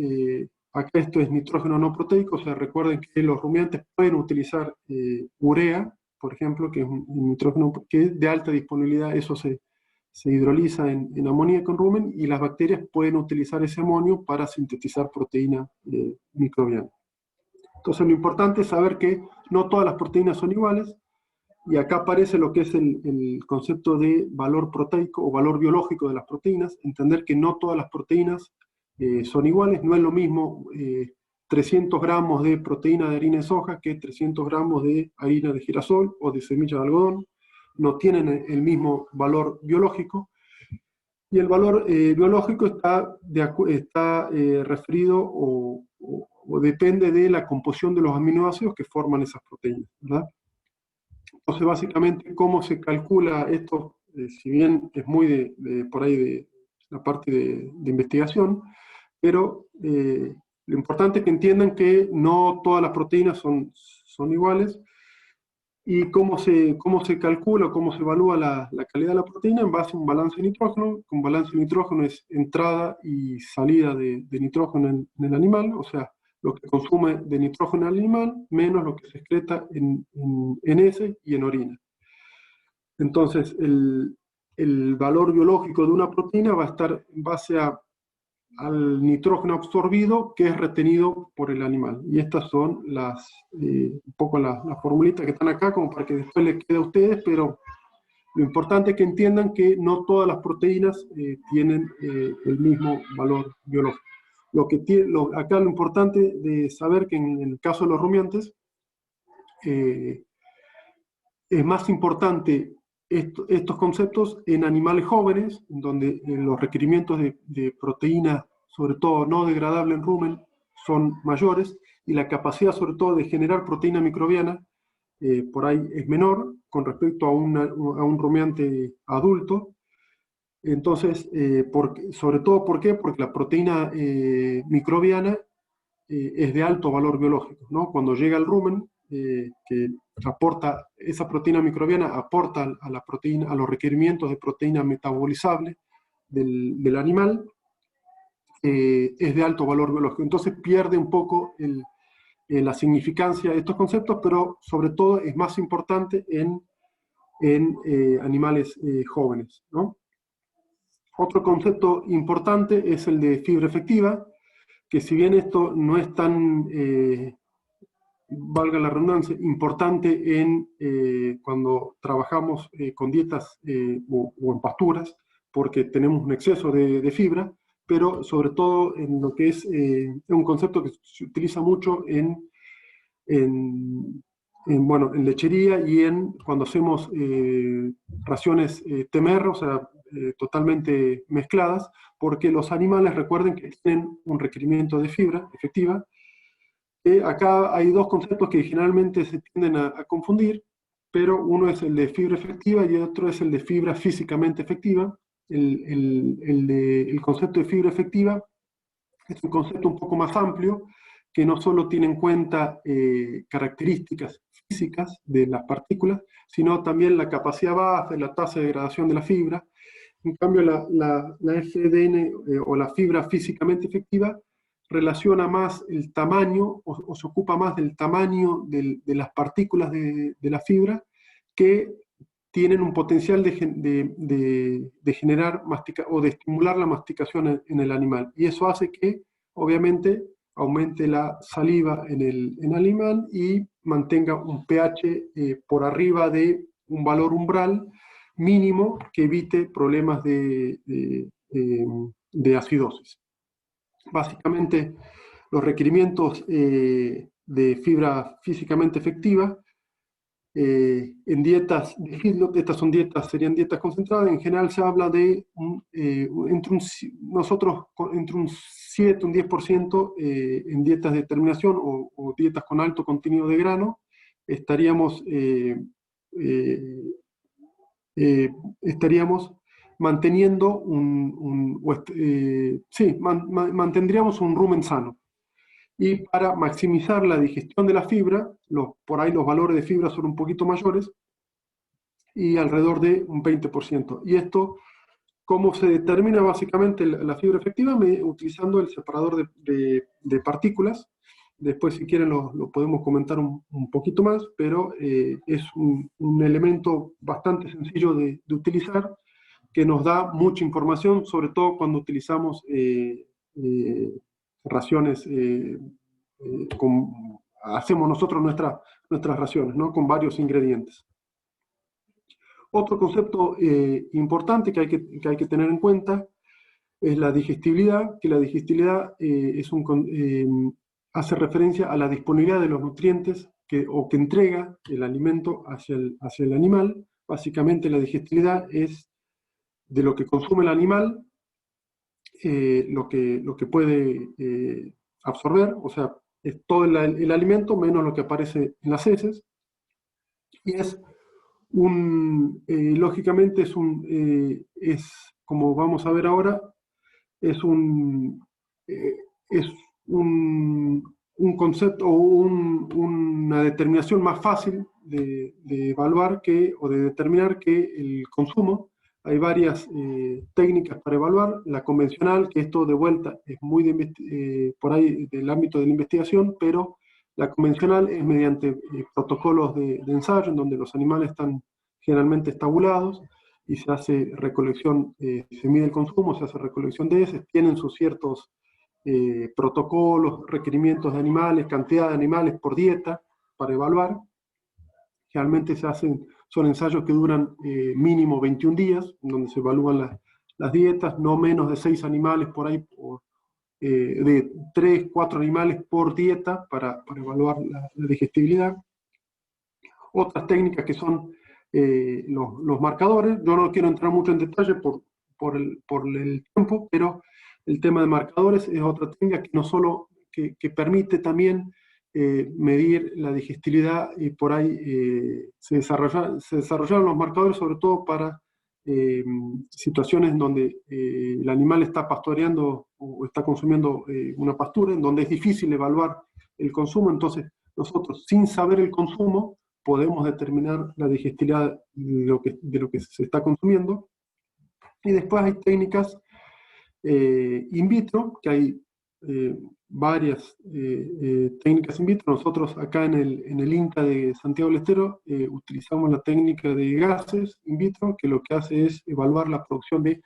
acá esto es nitrógeno no proteico, o sea, recuerden que los rumiantes pueden utilizar urea, por ejemplo, que es un nitrógeno que es de alta disponibilidad, eso se hidroliza en amoníaco en rumen, y las bacterias pueden utilizar ese amonio para sintetizar proteína microbiana. Entonces lo importante es saber que no todas las proteínas son iguales, y acá aparece lo que es el concepto de valor proteico o valor biológico de las proteínas, entender que no todas las proteínas son iguales, no es lo mismo 300 gramos de proteína de harina de soja que 300 gramos de harina de girasol o de semilla de algodón, no tienen el mismo valor biológico, y el valor biológico está referido o depende de la composición de los aminoácidos que forman esas proteínas, ¿verdad? Entonces, básicamente, ¿cómo se calcula esto? Si bien es muy por ahí de la parte de investigación, pero lo importante es que entiendan que no todas las proteínas son iguales, y cómo se calcula, cómo se evalúa la calidad de la proteína en base a un balance de nitrógeno. Un balance de nitrógeno es entrada y salida de nitrógeno en el animal, o sea, lo que consume de nitrógeno el animal, menos lo que se excreta en heces y en orina. Entonces, el valor biológico de una proteína va a estar en base al nitrógeno absorbido que es retenido por el animal. Y estas son un poco las formulitas que están acá, como para que después les quede a ustedes, pero lo importante es que entiendan que no todas las proteínas tienen el mismo valor biológico. Acá lo importante de saber que en el caso de los rumiantes, es más importante estos conceptos en animales jóvenes, donde los requerimientos de proteína, sobre todo no degradable en rumen, son mayores, y la capacidad sobre todo de generar proteína microbiana por ahí es menor con respecto a un rumiante adulto. Entonces, sobre todo, ¿por qué? Porque la proteína microbiana es de alto valor biológico, ¿no? Cuando llega al rumen, que aporta, esa proteína microbiana aporta a la proteína, a los requerimientos de proteína metabolizable del animal, es de alto valor biológico. Entonces pierde un poco la significancia de estos conceptos, pero sobre todo es más importante en animales jóvenes, ¿no? Otro concepto importante es el de fibra efectiva, que si bien esto no es tan, valga la redundancia, importante cuando trabajamos con dietas o en pasturas, porque tenemos un exceso de fibra, pero sobre todo en lo que es un concepto que se utiliza mucho en lechería y cuando hacemos raciones TMR, o sea, totalmente mezcladas, porque los animales, recuerden que tienen un requerimiento de fibra efectiva. Acá hay dos conceptos que generalmente se tienden a confundir, pero uno es el de fibra efectiva y otro es el de fibra físicamente efectiva. El concepto de fibra efectiva es un concepto un poco más amplio, que no solo tiene en cuenta características físicas de las partículas, sino también la capacidad base, la tasa de degradación de la fibra. En cambio, la FDN o la fibra físicamente efectiva relaciona más el tamaño o se ocupa más del tamaño de las partículas de la fibra, que tienen un potencial de generar o de estimular la masticación en el animal. Y eso hace que, obviamente, aumente la saliva en el animal y mantenga un pH por arriba de un valor umbral mínimo que evite problemas de acidosis. Básicamente, los requerimientos de fibra físicamente efectiva En dietas, estas son dietas, serían dietas concentradas. En general se habla de nosotros entre un 7, un 10% en dietas de terminación o dietas con alto contenido de grano, estaríamos manteniendo mantendríamos un rumen sano. Y para maximizar la digestión de la fibra, por ahí los valores de fibra son un poquito mayores, y alrededor de un 20%. Y esto, ¿cómo se determina básicamente la fibra efectiva? Utilizando el separador de partículas. Después, si quieren, lo podemos comentar un poquito más, pero es un elemento bastante sencillo de utilizar, que nos da mucha información, sobre todo cuando utilizamos raciones, hacemos nosotros nuestras raciones, ¿no? Con varios ingredientes. Otro concepto importante que hay que tener en cuenta es la digestibilidad, que la digestibilidad hace referencia a la disponibilidad de los nutrientes que entrega el alimento hacia el animal. Básicamente la digestibilidad es de lo que consume el animal, lo que puede absorber, o sea, es todo el alimento menos lo que aparece en las heces, y es lógicamente como vamos a ver ahora, es un concepto o una determinación más fácil de evaluar o de determinar que el consumo. Hay varias técnicas para evaluar. La convencional, que esto de vuelta es muy por ahí del ámbito de la investigación, pero la convencional es mediante protocolos de ensayo en donde los animales están generalmente estabulados y se hace recolección, se mide el consumo, se hace recolección de heces, tienen sus ciertos protocolos, requerimientos de animales, cantidad de animales por dieta para evaluar. Generalmente son ensayos que duran mínimo 21 días, donde se evalúan las dietas, no menos de 6 animales por ahí, de 3, 4 animales por dieta para evaluar la digestibilidad. Otras técnicas que son los marcadores. Yo no quiero entrar mucho en detalle por el tiempo, pero el tema de marcadores es otra técnica que no solo que permite también medir la digestibilidad, y por ahí se desarrollaron los marcadores sobre todo para situaciones en donde el animal está pastoreando o está consumiendo una pastura, en donde es difícil evaluar el consumo. Entonces nosotros, sin saber el consumo, podemos determinar la digestibilidad de lo que se está consumiendo. Y después hay técnicas in vitro, que hay varias técnicas in vitro. Nosotros acá en el INTA de Santiago del Estero utilizamos la técnica de gases in vitro, que lo que hace es evaluar la producción de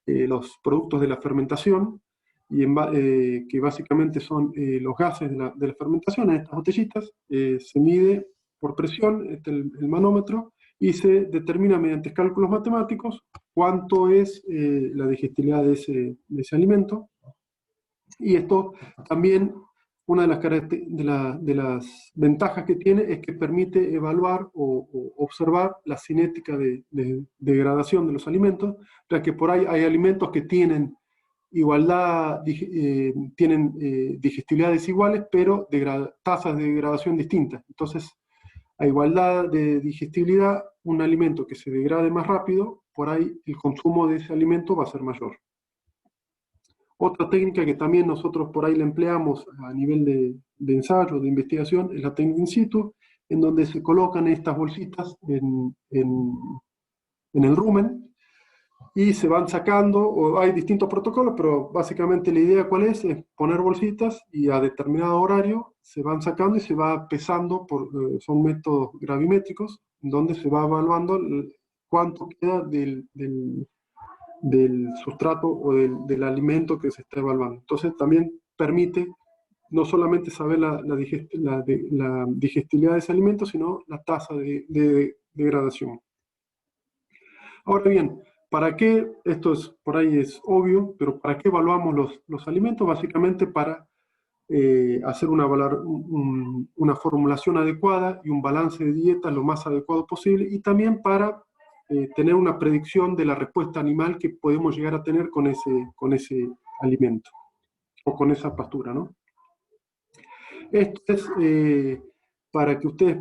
los productos de la fermentación, que básicamente son los gases de la fermentación. En estas botellitas se mide por presión, el manómetro, y se determina mediante cálculos matemáticos cuánto es la digestibilidad de ese alimento. Y esto también, una de las ventajas que tiene es que permite evaluar o observar la cinética de degradación de los alimentos, ya que por ahí hay alimentos que tienen tienen digestibilidades iguales, pero tasas de degradación distintas. Entonces, a igualdad de digestibilidad, un alimento que se degrade más rápido, por ahí el consumo de ese alimento va a ser mayor. Otra técnica que también nosotros por ahí la empleamos a nivel de ensayo, de investigación, es la técnica in situ, en donde se colocan estas bolsitas en el rumen y se van sacando, o hay distintos protocolos, pero básicamente la idea cuál es poner bolsitas y a determinado horario se van sacando y se va pesando, son métodos gravimétricos, donde se va evaluando cuánto queda del sustrato o del alimento que se está evaluando. Entonces también permite no solamente saber la digestibilidad de ese alimento, sino la tasa de degradación. Ahora bien, ¿para qué? Esto por ahí es obvio, pero ¿para qué evaluamos los alimentos? Básicamente para hacer una formulación adecuada y un balance de dieta lo más adecuado posible, y también para tener una predicción de la respuesta animal que podemos llegar a tener con ese alimento o con esa pastura, ¿no? Esto es para que ustedes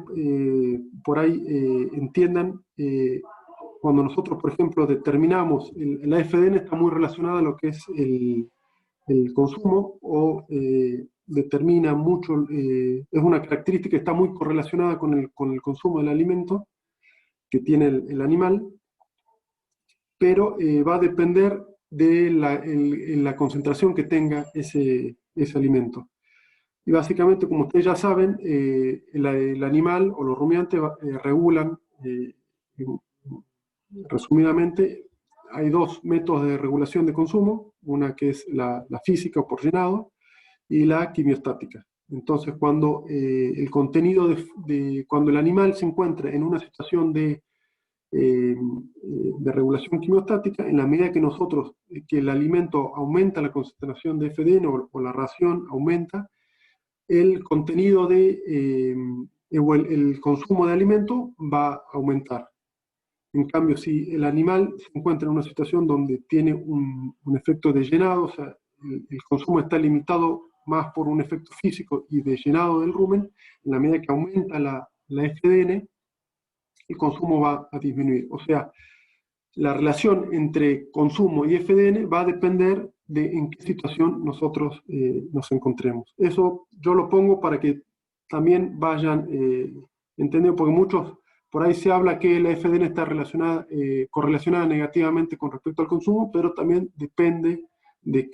por ahí entiendan, cuando nosotros, por ejemplo, determinamos, la FDN está muy relacionada a lo que es el consumo, o determina mucho, es una característica que está muy correlacionada con el consumo del alimento que tiene el animal, pero va a depender de la concentración que tenga ese alimento. Y básicamente, como ustedes ya saben, el animal o los rumiantes regulan, resumidamente, hay dos métodos de regulación de consumo, una que es la física o por llenado, y la quimiostática. Entonces, cuando el contenido cuando el animal se encuentra en una situación de regulación quimiostática, en la medida que que el alimento aumenta la concentración de FDN o la ración aumenta, el contenido o el consumo de alimento va a aumentar. En cambio, si el animal se encuentra en una situación donde tiene un efecto de llenado, o sea, el consumo está limitado más por un efecto físico y de llenado del rumen, en la medida que aumenta la FDN, el consumo va a disminuir. O sea, la relación entre consumo y FDN va a depender de en qué situación nosotros nos encontremos. Eso yo lo pongo para que también vayan entendiendo, porque muchos, por ahí se habla que la FDN está correlacionada negativamente con respecto al consumo, pero también depende de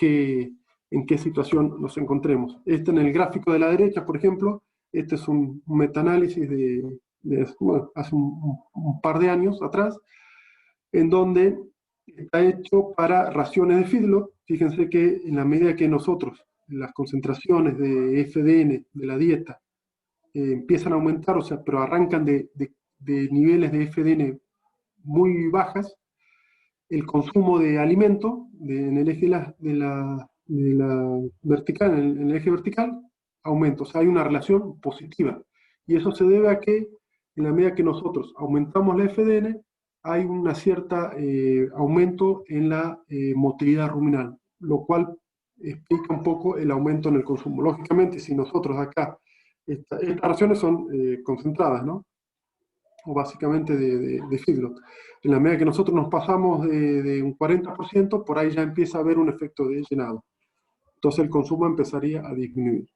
en qué situación nos encontremos. En el gráfico de la derecha, por ejemplo, este es un metaanálisis bueno, hace un par de años atrás, en donde está hecho para raciones de feedlot. Fíjense que en la medida que nosotros, las concentraciones de FDN de la dieta empiezan a aumentar, o sea, pero arrancan de niveles de FDN muy bajas, el consumo de alimento en el eje de la vertical, en el eje vertical, aumenta. O sea, hay una relación positiva. Y eso se debe a que en la medida que nosotros aumentamos la FDN, hay un cierto aumento en la motilidad ruminal, lo cual explica un poco el aumento en el consumo. Lógicamente, si nosotros acá, estas raciones son concentradas, ¿no? O básicamente de feedlot. En la medida que nosotros nos pasamos de un 40%, por ahí ya empieza a haber un efecto de llenado. Entonces el consumo empezaría a disminuir.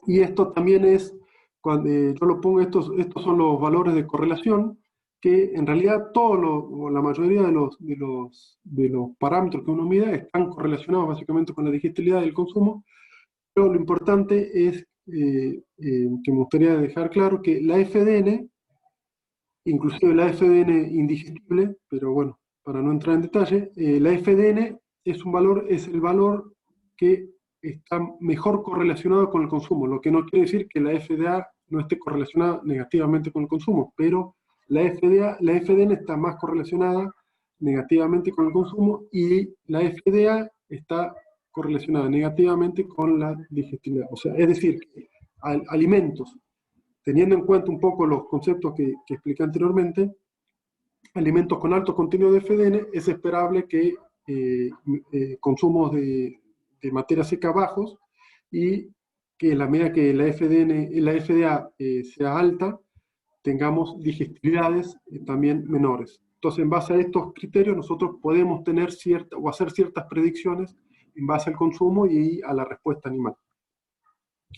Y esto también es, cuando yo lo pongo, estos son los valores de correlación, que en realidad la mayoría de los parámetros que uno mide están correlacionados básicamente con la digestibilidad del consumo, pero lo importante es que me gustaría dejar claro que la FDN, inclusive la FDN indigestible, pero bueno, para no entrar en detalle, la FDN es el valor que está mejor correlacionado con el consumo, lo que no quiere decir que la FDA no esté correlacionada negativamente con el consumo, pero la FDN está más correlacionada negativamente con el consumo, y la FDA está correlacionada negativamente con la digestibilidad. O sea, es decir, alimentos, teniendo en cuenta un poco los conceptos que expliqué anteriormente, alimentos con alto contenido de FDN, es esperable que consumos de materia seca bajos, y que en la medida que la FDA sea alta, tengamos digestibilidades también menores. Entonces, en base a estos criterios, nosotros podemos tener hacer ciertas predicciones en base al consumo y a la respuesta animal.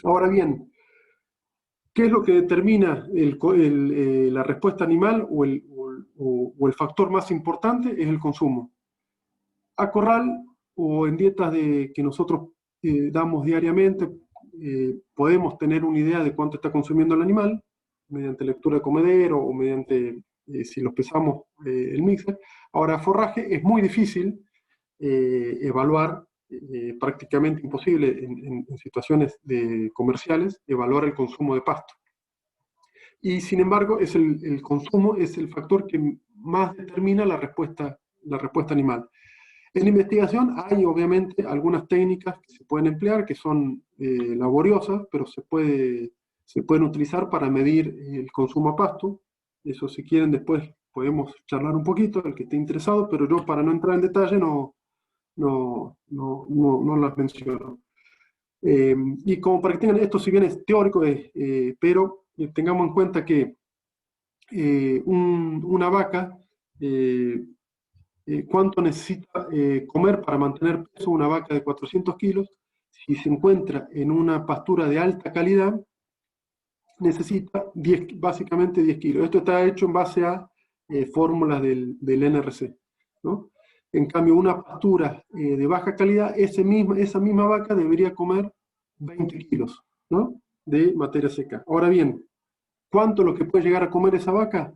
Ahora bien, ¿qué es lo que determina la respuesta animal o el factor más importante? Es el consumo. A corral o en dietas que nosotros damos diariamente, podemos tener una idea de cuánto está consumiendo el animal mediante lectura de comedero o mediante, si los pesamos, el mixer. Ahora, forraje es muy difícil evaluar, prácticamente imposible en situaciones comerciales, evaluar el consumo de pasto. Y sin embargo, el consumo es el factor que más determina la respuesta animal. En investigación hay obviamente algunas técnicas que se pueden emplear, que son laboriosas, pero se pueden utilizar para medir el consumo a pasto. Eso, si quieren, después podemos charlar un poquito, el que esté interesado, pero yo, para no entrar en detalle, no las menciono. Y como para que tengan esto, si bien es teórico, pero tengamos en cuenta que una vaca, cuánto necesita comer para mantener peso una vaca de 400 kilos, si se encuentra en una pastura de alta calidad, necesita básicamente 10 kilos. Esto está hecho en base a fórmulas del NRC, ¿no? En cambio, una pastura de baja calidad, esa misma vaca debería comer 20 kilos, ¿no?, de materia seca. Ahora bien, ¿cuánto es lo que puede llegar a comer esa vaca?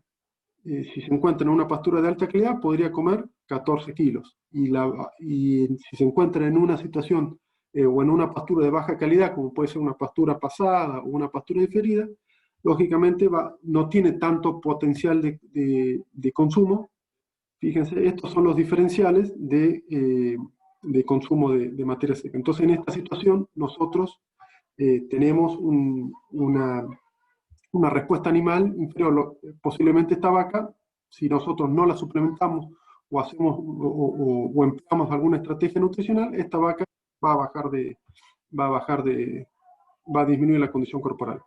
Si se encuentra en una pastura de alta calidad, podría comer 14 kilos. Y si se encuentra en una situación o en una pastura de baja calidad, como puede ser una pastura pasada o una pastura diferida, lógicamente no tiene tanto potencial de consumo. Fíjense, estos son los diferenciales de consumo de materia seca. Entonces, en esta situación, nosotros tenemos una respuesta animal inferior. Posiblemente esta vaca, si nosotros no la suplementamos o hacemos o empleamos alguna estrategia nutricional, esta vaca va a disminuir la condición corporal.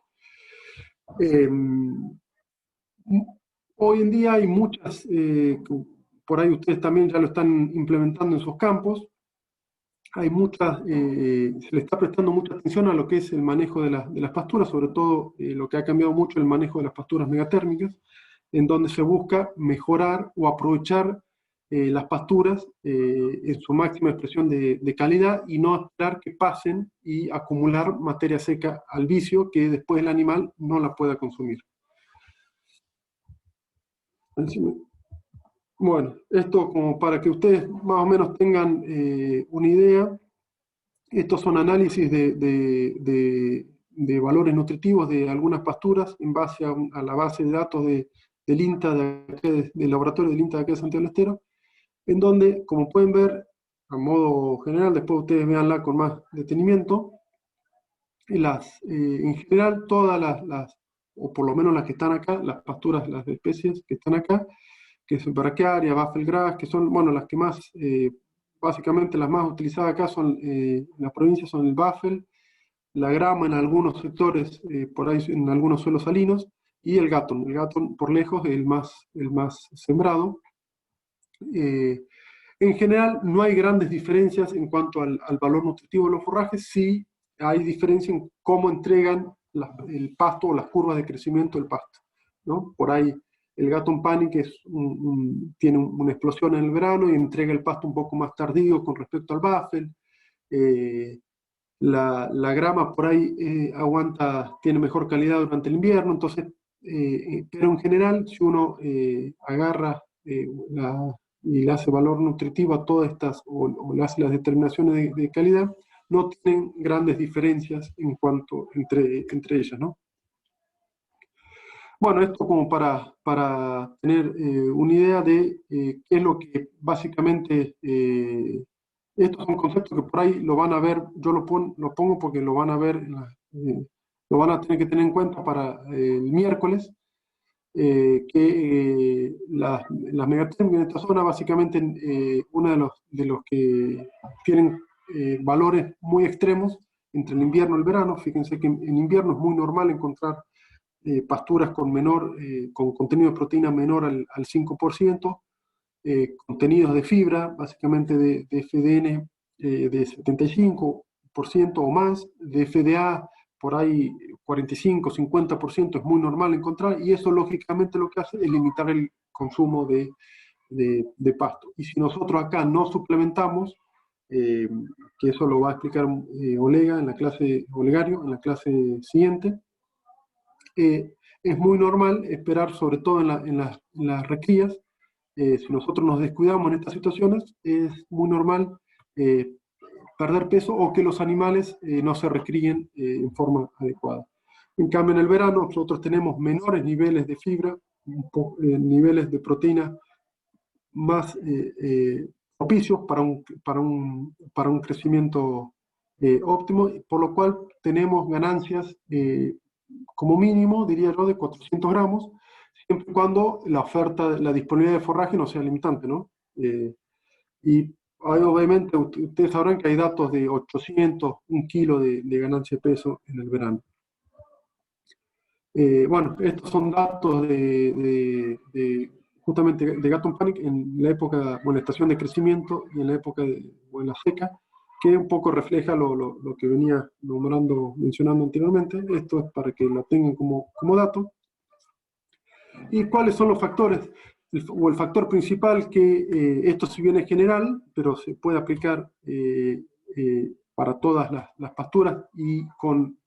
Hoy en día hay muchas, por ahí ustedes también ya lo están implementando en sus campos, hay muchas, se le está prestando mucha atención a lo que es el manejo de las pasturas, sobre todo lo que ha cambiado mucho, el manejo de las pasturas megatérmicas, en donde se busca mejorar o aprovechar las pasturas en su máxima expresión de calidad y no esperar que pasen y acumular materia seca al vicio que después el animal no la pueda consumir. Bueno, esto como para que ustedes más o menos tengan una idea. Estos son análisis de valores nutritivos de algunas pasturas en base a la base de datos del INTA, del laboratorio del INTA de acá de Santiago del Estero, en donde, como pueden ver, a modo general, después ustedes véanla con más detenimiento, en general todas o por lo menos las que están acá, las pasturas, las especies que están acá, que son Brachiaria, Buffelgrass, que son, bueno, las que más, básicamente las más utilizadas acá son, en las provincias son el Buffel, la grama en algunos sectores, por ahí en algunos suelos salinos, y el Gatton. El Gatton, por lejos, es el más sembrado. En general, no hay grandes diferencias en cuanto al valor nutritivo de los forrajes, sí hay diferencia en cómo entregan el pasto o las curvas de crecimiento del pasto, ¿no? Por ahí el Gatton Panic tiene una explosión en el verano y entrega el pasto un poco más tardío con respecto al Buffel. La grama por ahí tiene mejor calidad durante el invierno, entonces, pero en general, si uno agarra y le hace valor nutritivo a todas estas, o le hace las determinaciones de calidad, no tienen grandes diferencias en cuanto entre ellas, ¿no? Bueno, esto como para tener una idea de qué es lo que básicamente, estos son conceptos que por ahí lo van a ver, yo lo pongo porque lo van a ver, lo van a tener que tener en cuenta para el miércoles, que las megatérmicas en esta zona, básicamente uno de los que tienen valores muy extremos entre el invierno y el verano. Fíjense que en invierno es muy normal encontrar pasturas con contenido de proteína menor al 5%, contenidos de fibra, básicamente de FDN de 75% o más, de FDA por ahí 45, 50% es muy normal encontrar, y eso lógicamente lo que hace es limitar el consumo de pasto. Y si nosotros acá no suplementamos, que eso lo va a explicar Olega en la clase, Olegario, en la clase siguiente, es muy normal esperar, sobre todo en las recrías, si nosotros nos descuidamos en estas situaciones, es muy normal perder peso o que los animales no se recríen en forma adecuada. En cambio, en el verano nosotros tenemos menores niveles de fibra, niveles de proteína más propicios para un crecimiento óptimo, por lo cual tenemos ganancias como mínimo, diría yo, de 400 gramos, siempre y cuando la oferta, la disponibilidad de forraje no sea limitante, ¿no? Y obviamente ustedes sabrán que hay datos de 800, un kilo de ganancia de peso en el verano. Bueno, estos son datos justamente de Gatton Panic en la época, o en la estación de crecimiento y en la época o en la seca, que un poco refleja lo que venía mencionando anteriormente. Esto es para que lo tengan como dato. ¿Y cuáles son los factores? El factor principal, que esto si bien es general, pero se puede aplicar para todas las pasturas y con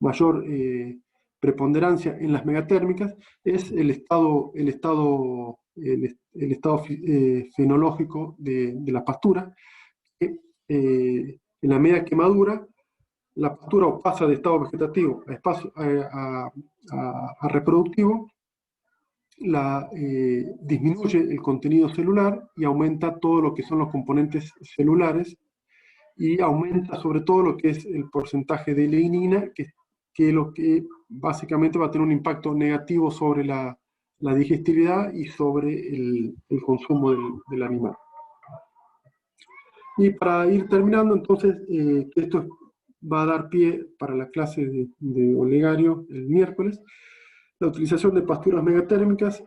mayor preponderancia en las megatérmicas, es el estado fenológico de la pastura. En la medida que madura, la pastura pasa de estado vegetativo a reproductivo, disminuye el contenido celular y aumenta todo lo que son los componentes celulares, y aumenta sobre todo lo que es el porcentaje de lignina, que es lo que básicamente va a tener un impacto negativo sobre la digestibilidad y sobre el consumo del animal. Y para ir terminando, entonces, esto va a dar pie para la clase de olegario el miércoles. La utilización de pasturas megatérmicas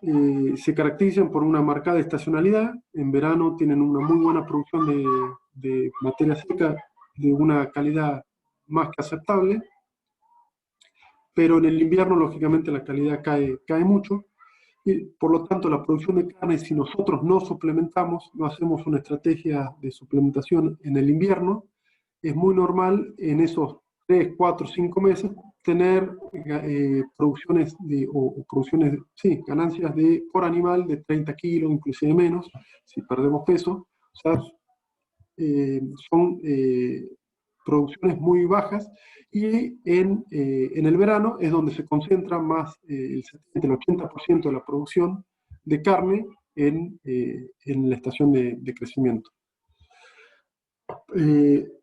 se caracterizan por una marcada estacionalidad. En verano tienen una muy buena producción de materia seca de una calidad más que aceptable, pero en el invierno, lógicamente, la calidad cae mucho, y por lo tanto la producción de carne, si nosotros no suplementamos, no hacemos una estrategia de suplementación en el invierno, es muy normal en esos 3, 4, 5 meses tener ganancias por animal de 30 kilos, inclusive menos, si perdemos peso. O sea, son producciones muy bajas, y en el verano es donde se concentra más el 80% de la producción de carne en la estación de crecimiento.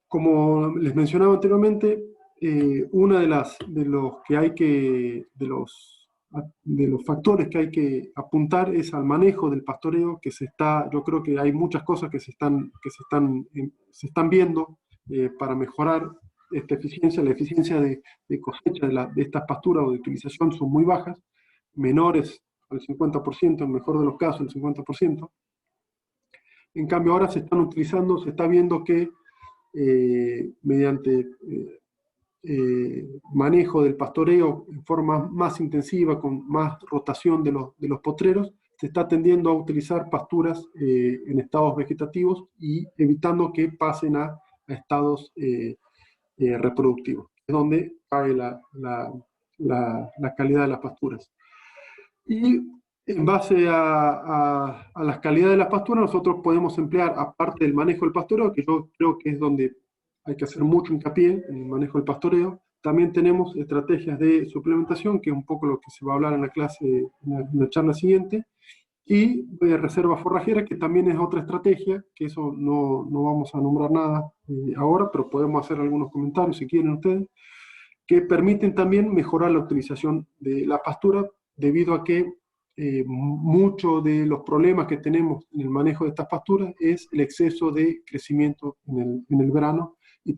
Como les mencionaba anteriormente, uno de los factores que hay que apuntar es al manejo del pastoreo, yo creo que hay muchas cosas que se están viendo para mejorar esta eficiencia. La eficiencia de cosecha de estas pasturas o de utilización son muy bajas, menores al 50%, en el mejor de los casos el 50%. En cambio ahora se está viendo que mediante manejo del pastoreo en forma más intensiva, con más rotación de los potreros, se está tendiendo a utilizar pasturas en estados vegetativos y evitando que pasen a estados reproductivos, es donde cae la calidad de las pasturas. Y en base a las calidades de las pasturas, nosotros podemos emplear, aparte del manejo del pastoreo, que yo creo que es donde hay que hacer mucho hincapié en el manejo del pastoreo, también tenemos estrategias de suplementación, que es un poco lo que se va a hablar en la clase, en la charla siguiente, y de reserva forrajera, que también es otra estrategia, que eso no vamos a nombrar nada ahora, pero podemos hacer algunos comentarios si quieren ustedes, que permiten también mejorar la utilización de la pastura, debido a que muchos de los problemas que tenemos en el manejo de estas pasturas es el exceso de crecimiento en el verano, y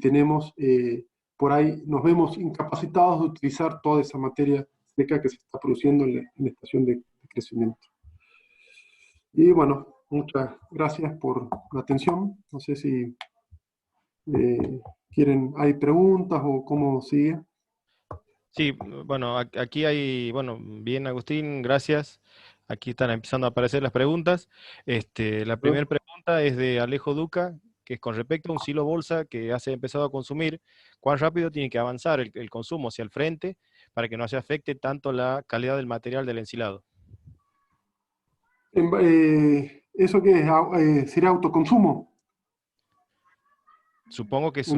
por ahí nos vemos incapacitados de utilizar toda esa materia seca que se está produciendo en la estación de crecimiento. Y bueno, muchas gracias por la atención. No sé si hay preguntas o cómo sigue. Sí, bueno, aquí hay, bueno, bien Agustín, gracias. Aquí están empezando a aparecer las preguntas. La primera pregunta es de Alejo Duca, que es con respecto a un silo bolsa que ha empezado a consumir. ¿Cuán rápido tiene que avanzar el consumo hacia el frente para que no se afecte tanto la calidad del material del ensilado? ¿Eso qué es? ¿Sería autoconsumo? Supongo que es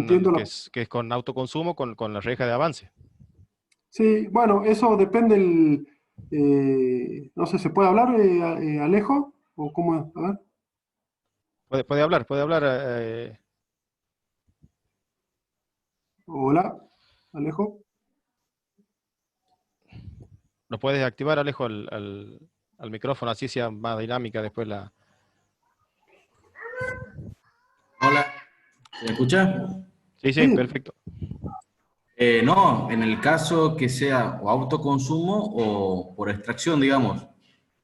con autoconsumo, con la reja de avance. Sí, bueno, eso depende no sé, ¿se puede hablar, Alejo? ¿O cómo es? A ver. Puede hablar, puede hablar. Hola, Alejo. Lo puedes activar, Alejo, al micrófono, así sea más dinámica después la... Hola, ¿se me escucha? Sí, sí, Sí, perfecto. No, en el caso que sea o autoconsumo o por extracción, digamos,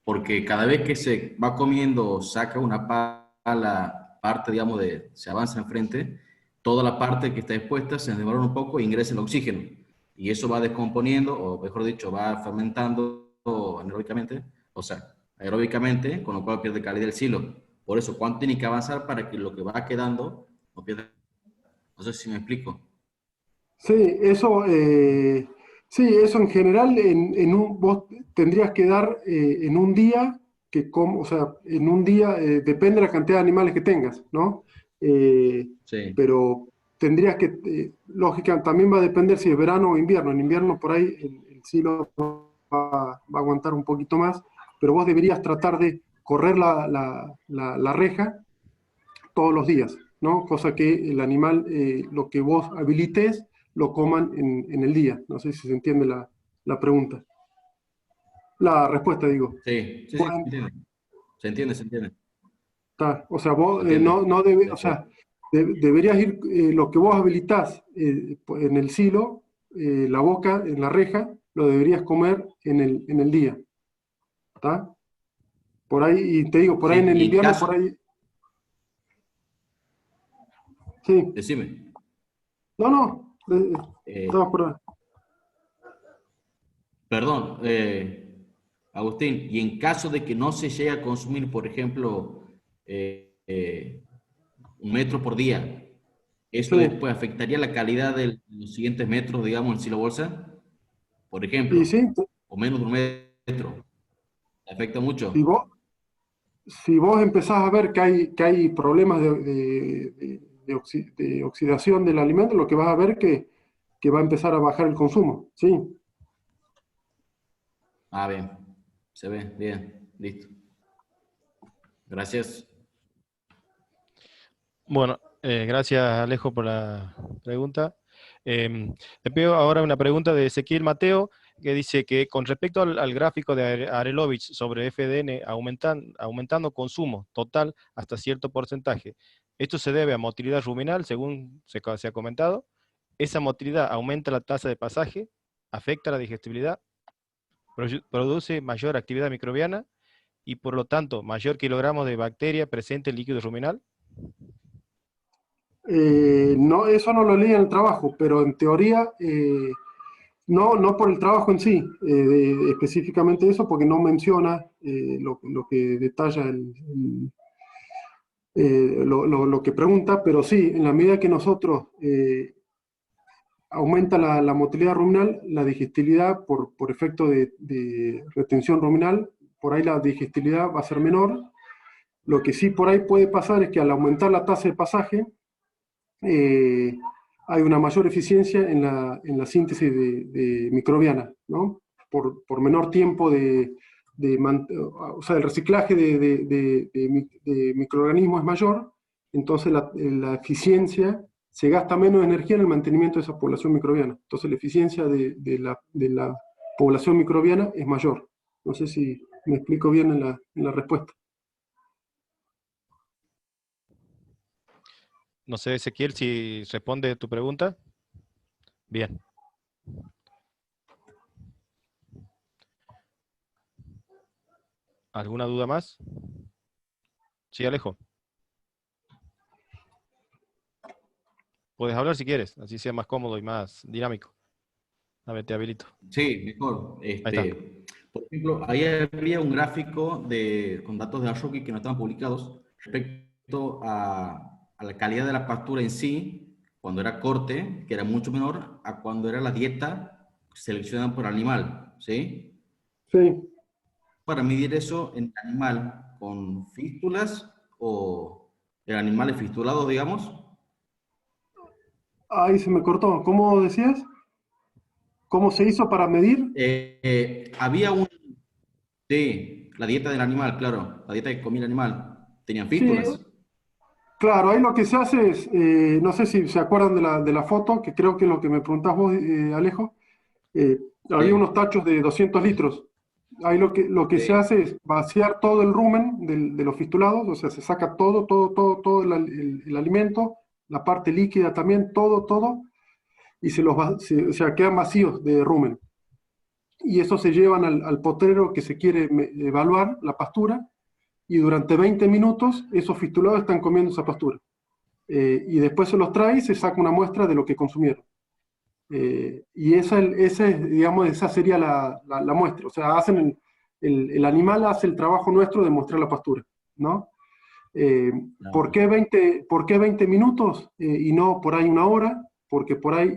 porque cada vez que se va comiendo, saca una pala, parte, digamos, se avanza enfrente, toda la parte que está expuesta se demora un poco e ingresa el oxígeno. Y eso va descomponiendo, o mejor dicho, va fermentando anaeróbicamente, o sea, aeróbicamente, con lo cual pierde calidad el silo. Por eso, ¿cuánto tiene que avanzar para que lo que va quedando no pierda? No sé si me explico. sí, eso en general vos tendrías que dar en un día, o sea, en un día depende de la cantidad de animales que tengas, ¿no? Eh, Sí. pero tendrías que, lógica, también va a depender si es verano o invierno. En invierno por ahí el silo va a aguantar un poquito más, pero vos deberías tratar de correr la reja todos los días, ¿no? Cosa que el animal, lo que vos habilites, lo coman en el día. No sé si se entiende la pregunta. La respuesta, digo. Sí, sí, sí, se Pueden entiende. Se entiende, se entiende. estar, o sea, Se vos entiende. no debe, o Perfecto. sea, deberías ir, lo que vos habilitás en el silo, la boca, en la reja, lo deberías comer en el día, ¿está? Por ahí, y te digo, por ahí Sí, en el y en invierno, por caso, ahí, sí. decime, No, no, eh, estabas por ahí. perdón, Agustín, y en caso de que no se llegue a consumir, por ejemplo, 1 metro por día, ¿esto Sí, después afectaría la calidad de los siguientes metros, digamos, en silo bolsa? Por y ejemplo, sí, o menos de 1 metro, ¿afecta si mucho? vos, si vos empezás a ver que hay problemas de oxidación del alimento, lo que vas a ver que va a empezar a bajar el consumo. Sí, Ah, bien, se ve, bien, listo. Gracias. Bueno, gracias Alejo por la pregunta. Le pido ahora una pregunta de Ezequiel Mateo, que dice que con respecto al gráfico de Arelovich sobre FDN aumentando consumo total hasta cierto porcentaje, esto se debe a motilidad ruminal, según se ha comentado. Esa motilidad aumenta la tasa de pasaje, afecta la digestibilidad, produce mayor actividad microbiana y por lo tanto mayor kilogramos de bacteria presente en líquido ruminal. no, eso no lo leí en el trabajo, pero en teoría, no por el trabajo en sí, específicamente eso, porque no menciona lo que detalla lo que pregunta, pero sí, en la medida que nosotros aumenta la motilidad ruminal, la digestibilidad por efecto de retención ruminal, por ahí la digestibilidad va a ser menor. Lo que sí por ahí puede pasar es que al aumentar la tasa de pasaje, eh, hay una mayor eficiencia en la síntesis de microbiana, ¿no? Por menor tiempo o sea, el reciclaje de microorganismos es mayor, entonces la eficiencia se gasta menos energía en el mantenimiento de esa población microbiana. Entonces la eficiencia de la población microbiana es mayor. No sé si me explico bien en la respuesta. No sé, Ezequiel, si responde tu pregunta. Bien. ¿Alguna duda más? Sí, Alejo. Puedes hablar si quieres, así sea más cómodo y más dinámico. A ver, te habilito. Sí, mejor. Ahí está. Por ejemplo, ahí había un gráfico con datos de Ashoki que no estaban publicados respecto a la calidad de la pastura en sí, cuando era corte, que era mucho menor, a cuando era la dieta seleccionada por animal, ¿sí? Sí, Para medir eso en animal con fístulas o el animal es fistulado, digamos. ahí se me cortó. ¿Cómo decías? ¿Cómo se hizo para medir? Había sí, la dieta del animal, claro, la dieta que comía el animal. Tenían Sí, fístulas. Claro, ahí lo que se hace es, no sé si se acuerdan de la foto, que creo que es lo que me preguntás vos, Alejo. Eh, Había Sí, unos tachos de 200 litros. Ahí lo que se sí. hace es vaciar todo el rumen de los fistulados, o sea, se saca todo el alimento, la parte líquida también, todo, y o sea, quedan vacíos de rumen. Y eso se llevan al potrero que se quiere evaluar, la pastura, y durante 20 minutos esos fistulados están comiendo esa pastura. Y después se los trae y se saca una muestra de lo que consumieron. Y digamos, esa sería la muestra. O sea, el animal hace el trabajo nuestro de mostrar la pastura, ¿no? No, ¿Por qué 20 minutos y no por ahí una hora? Porque por ahí,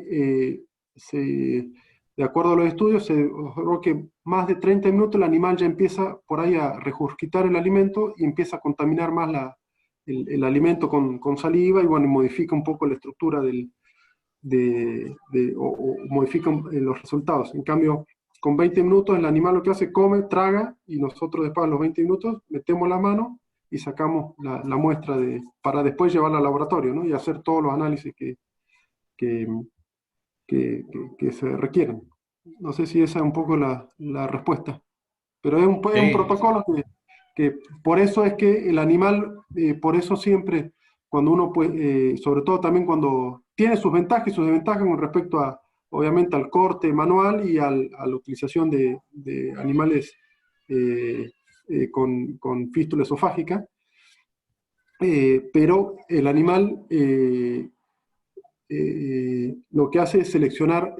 de acuerdo a los estudios, se observó que más de 30 minutos el animal ya empieza por ahí a regurgitar el alimento y empieza a contaminar más el alimento con saliva y bueno, modifica un poco la estructura o modifica los resultados. En cambio, con 20 minutos el animal lo que hace, come, traga y nosotros después a los 20 minutos metemos la mano y sacamos la muestra para después llevarla al laboratorio, ¿no? Y hacer todos los análisis que, que se requieren. No sé si esa es un poco la respuesta, pero es un sí, protocolo que por eso es que el animal, por eso siempre, cuando uno puede, sobre todo también cuando tiene sus ventajas y sus desventajas con respecto a, obviamente, al corte manual y a la utilización de animales con fístula esofágica, pero el animal lo que hace es seleccionar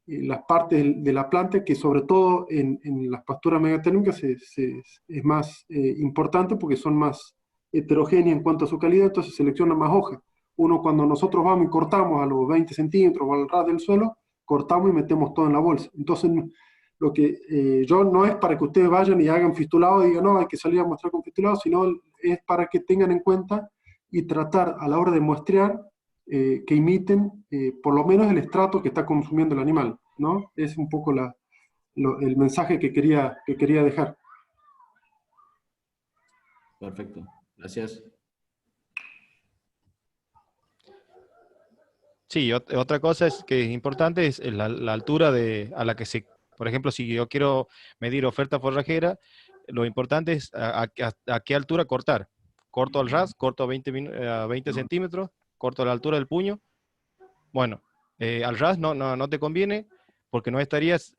las partes de la planta que sobre todo en las pasturas megatérmicas es más importante porque son más heterogéneas en cuanto a su calidad, entonces selecciona más hojas. Cuando nosotros vamos y cortamos a los 20 centímetros o al ras del suelo, cortamos y metemos todo en la bolsa. Entonces, lo que yo no es para que ustedes vayan y hagan fistulado y digan, no, hay que salir a mostrar con fistulado, sino es para que tengan en cuenta y tratar a la hora de muestrear que imiten por lo menos el estrato que está consumiendo el animal, ¿no? Es un poco el mensaje que quería dejar. perfecto. Gracias. Sí, otra cosa que es importante es la altura a la que por ejemplo, si yo quiero medir oferta forrajera, lo importante es a qué altura cortar. Corto al ras, corto a 20 centímetros, corto a la altura del puño. Bueno, al ras no te conviene porque no estarías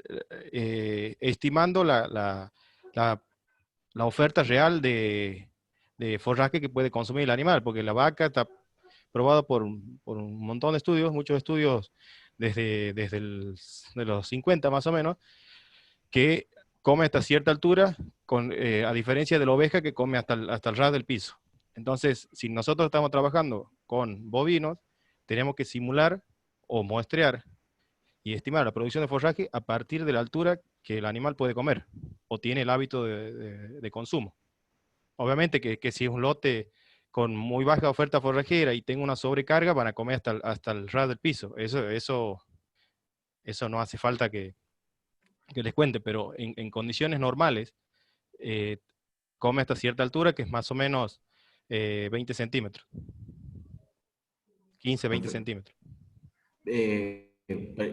estimando la- la oferta real de forraje que puede consumir el animal, porque la vaca está probado por un montón de estudios, muchos estudios de los 50 más o menos, que come hasta cierta altura, a diferencia de la oveja que come hasta el ras del piso. Entonces, si nosotros estamos trabajando con bovinos, tenemos que simular o muestrear y estimar la producción de forraje a partir de la altura que el animal puede comer o tiene el hábito de consumo. Obviamente que si es un lote con muy baja oferta forrajera y tengo una sobrecarga, van a comer hasta el ras del piso. Eso no hace falta que les cuente, pero en condiciones normales, eh, come hasta cierta altura, que es más o menos 20 centímetros, 15, 20 Perfecto. centímetros.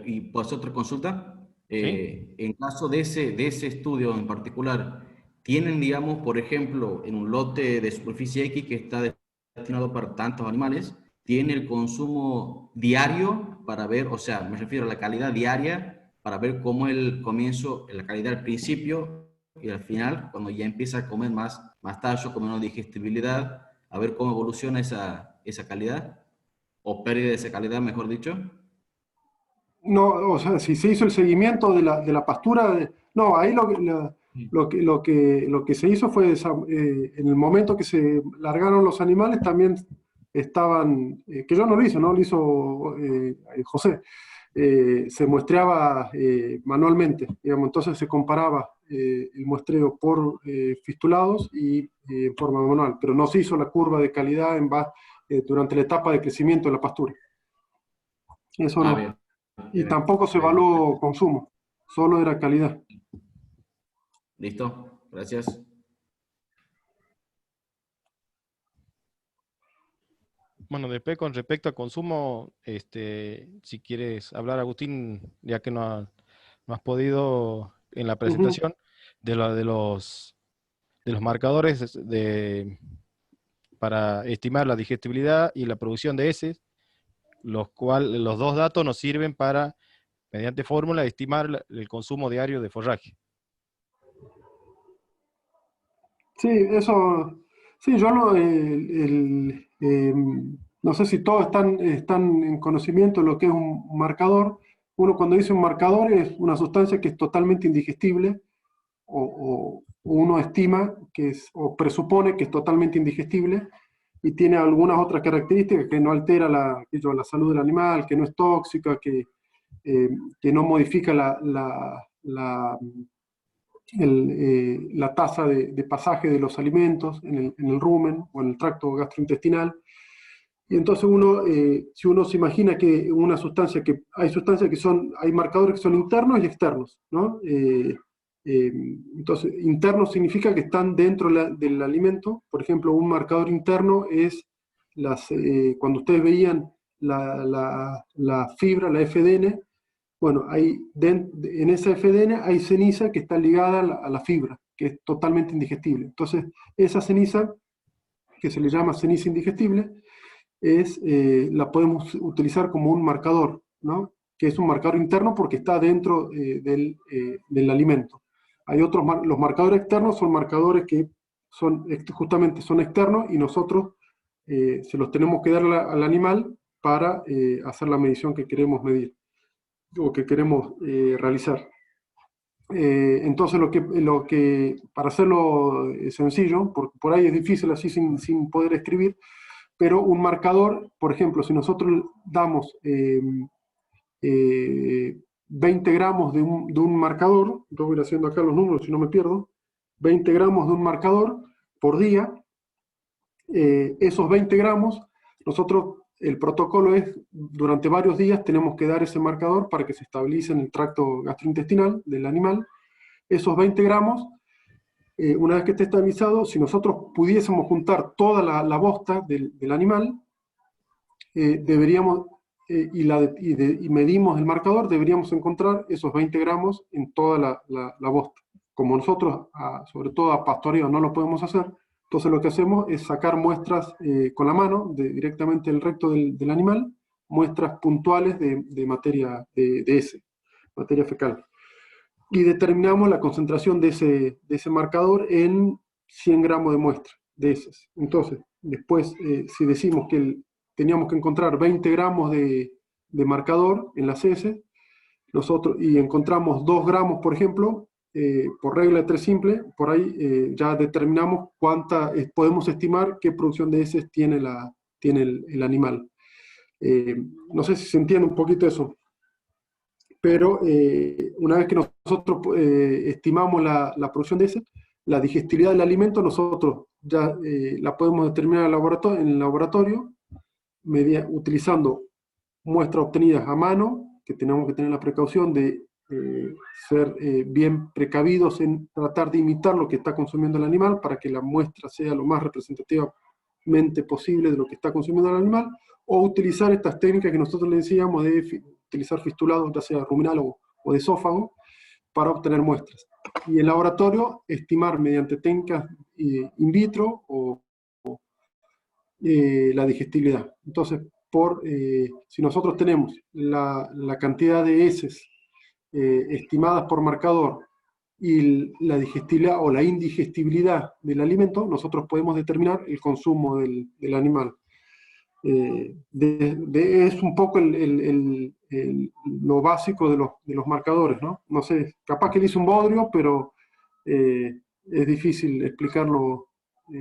Y pues otra consulta. ¿Sí? En caso de ese estudio en particular, ¿tienen, digamos, por ejemplo, en un lote de superficie X que está destinado para tantos animales, tiene el consumo diario para ver, o sea, me refiero a la calidad diaria, para ver cómo el comienzo, la calidad al principio y al final, cuando ya empieza a comer más tallo, con menos digestibilidad, a ver cómo evoluciona esa calidad, o pérdida de esa calidad, mejor dicho? No, o sea, si se hizo el seguimiento de la pastura, no, ahí lo que se hizo fue, en el momento que se largaron los animales, también estaban, que yo no lo hice, ¿no? Lo hizo José, se muestreaba manualmente, digamos, entonces se comparaba el muestreo por fistulados y en forma manual, pero no se hizo la curva de calidad durante la etapa de crecimiento de la pastura. Eso Ah, no. bien, Y bien, tampoco se bien. evaluó consumo, solo era calidad. ¿Listo? Gracias. Bueno, después con respecto a consumo, si quieres hablar, Agustín, ya que no has podido en la Ujú. presentación, de los marcadores para estimar la digestibilidad y la producción de heces, los dos datos nos sirven para, mediante fórmula, estimar el consumo diario de forraje. Sí, eso, sí, yo no sé si todos están en conocimiento de lo que es un marcador. Uno cuando dice un marcador es una sustancia que es totalmente indigestible o uno estima que es, o presupone que es totalmente indigestible y tiene algunas otras características que no altera la salud del animal, que no es tóxica, eh, que no modifica la tasa de pasaje de los alimentos en el rumen o en el tracto gastrointestinal. Y entonces si uno se imagina que una sustancia, hay marcadores que son internos y externos, ¿no? Entonces, internos significa que están dentro del alimento. Por ejemplo, un marcador interno es cuando ustedes veían la fibra, la FDN, bueno, en esa FDN hay ceniza que está ligada a la fibra, que es totalmente indigestible. Entonces, esa ceniza, que se le llama ceniza indigestible, la podemos utilizar como un marcador, ¿no? Que es un marcador interno porque está dentro del alimento. Los marcadores externos son marcadores que justamente son externos y nosotros se los tenemos que dar al animal para hacer la medición que queremos medir o que queremos realizar. Entonces, para hacerlo sencillo, porque por ahí es difícil así sin poder escribir, pero un marcador, por ejemplo, si nosotros damos 20 gramos de un marcador, yo voy haciendo acá los números si no me pierdo, 20 gramos de un marcador por día, esos 20 gramos, el protocolo es, durante varios días tenemos que dar ese marcador para que se estabilice en el tracto gastrointestinal del animal. Esos 20 gramos, una vez que esté estabilizado, si nosotros pudiésemos juntar toda la bosta del animal, deberíamos, y medimos el marcador, deberíamos encontrar esos 20 gramos en toda la bosta. Como nosotros, sobre todo a pastoreo, no lo podemos hacer, entonces lo que hacemos es sacar muestras con la mano, directamente del recto del animal, muestras puntuales de materia de heces, materia fecal. Y determinamos la concentración de ese marcador en 100 gramos de muestra de heces. Entonces, después, si decimos que teníamos que encontrar 20 gramos de marcador en las heces, y encontramos 2 gramos, por ejemplo, por regla de 3 simple, por ahí ya determinamos podemos estimar qué producción de heces tiene el animal. No sé si se entiende un poquito eso, pero una vez que nosotros estimamos la producción de heces, la digestibilidad del alimento nosotros ya la podemos determinar en el laboratorio utilizando muestras obtenidas a mano, que tenemos que tener la precaución de ser bien precavidos en tratar de imitar lo que está consumiendo el animal para que la muestra sea lo más representativamente posible de lo que está consumiendo el animal, o utilizar estas técnicas que nosotros le decíamos de utilizar fistulados, ya sea ruminal o de esófago, para obtener muestras. Y en laboratorio, estimar mediante técnicas in vitro la digestibilidad. Entonces, si nosotros tenemos la cantidad de heces estimadas por marcador y la digestibilidad o la indigestibilidad del alimento, nosotros podemos determinar el consumo del animal. Es un poco lo básico de los marcadores, ¿no? No sé, capaz que dice un bodrio, pero es difícil explicarlo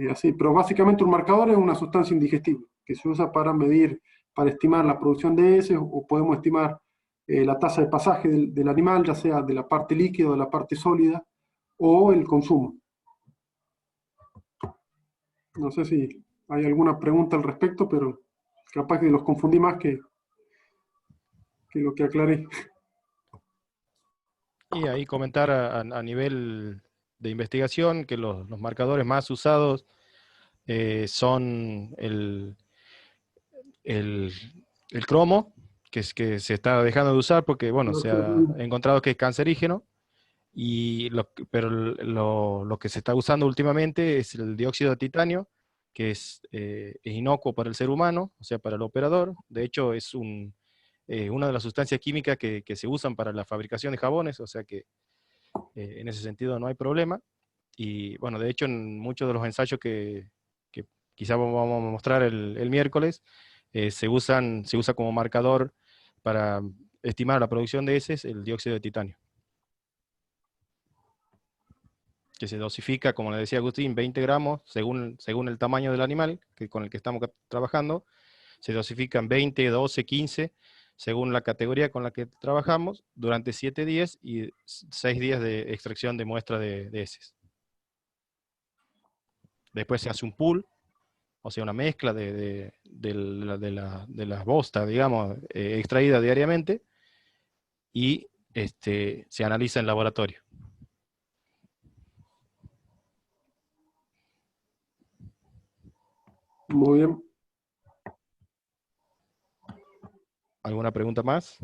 así. Pero básicamente un marcador es una sustancia indigestible que se usa para medir, para estimar la producción de heces, o podemos estimar la tasa de pasaje del animal, ya sea de la parte líquida o de la parte sólida, o el consumo. No sé si hay alguna pregunta al respecto, pero capaz que los confundí más que lo que aclaré. Y ahí comentar a nivel de investigación que los marcadores más usados son el, el cromo, que se está dejando de usar porque, bueno, se ha encontrado que es cancerígeno, pero lo que se está usando últimamente es el dióxido de titanio, que es inocuo para el ser humano, o sea, para el operador. De hecho, es una de las sustancias químicas que se usan para la fabricación de jabones, o sea que en ese sentido no hay problema. Y bueno, de hecho, en muchos de los ensayos que quizá vamos a mostrar el miércoles, se usa como marcador para estimar la producción de heces el dióxido de titanio, que se dosifica, como le decía Agustín, 20 gramos según el tamaño del animal con el que estamos trabajando. Se dosifican 20, 12, 15, según la categoría con la que trabajamos, durante 7 días y 6 días de extracción de muestra de heces. Después se hace un pool, o sea, una mezcla de la bosta, digamos, extraída diariamente, y se analiza en laboratorio. Muy bien. ¿Alguna pregunta más?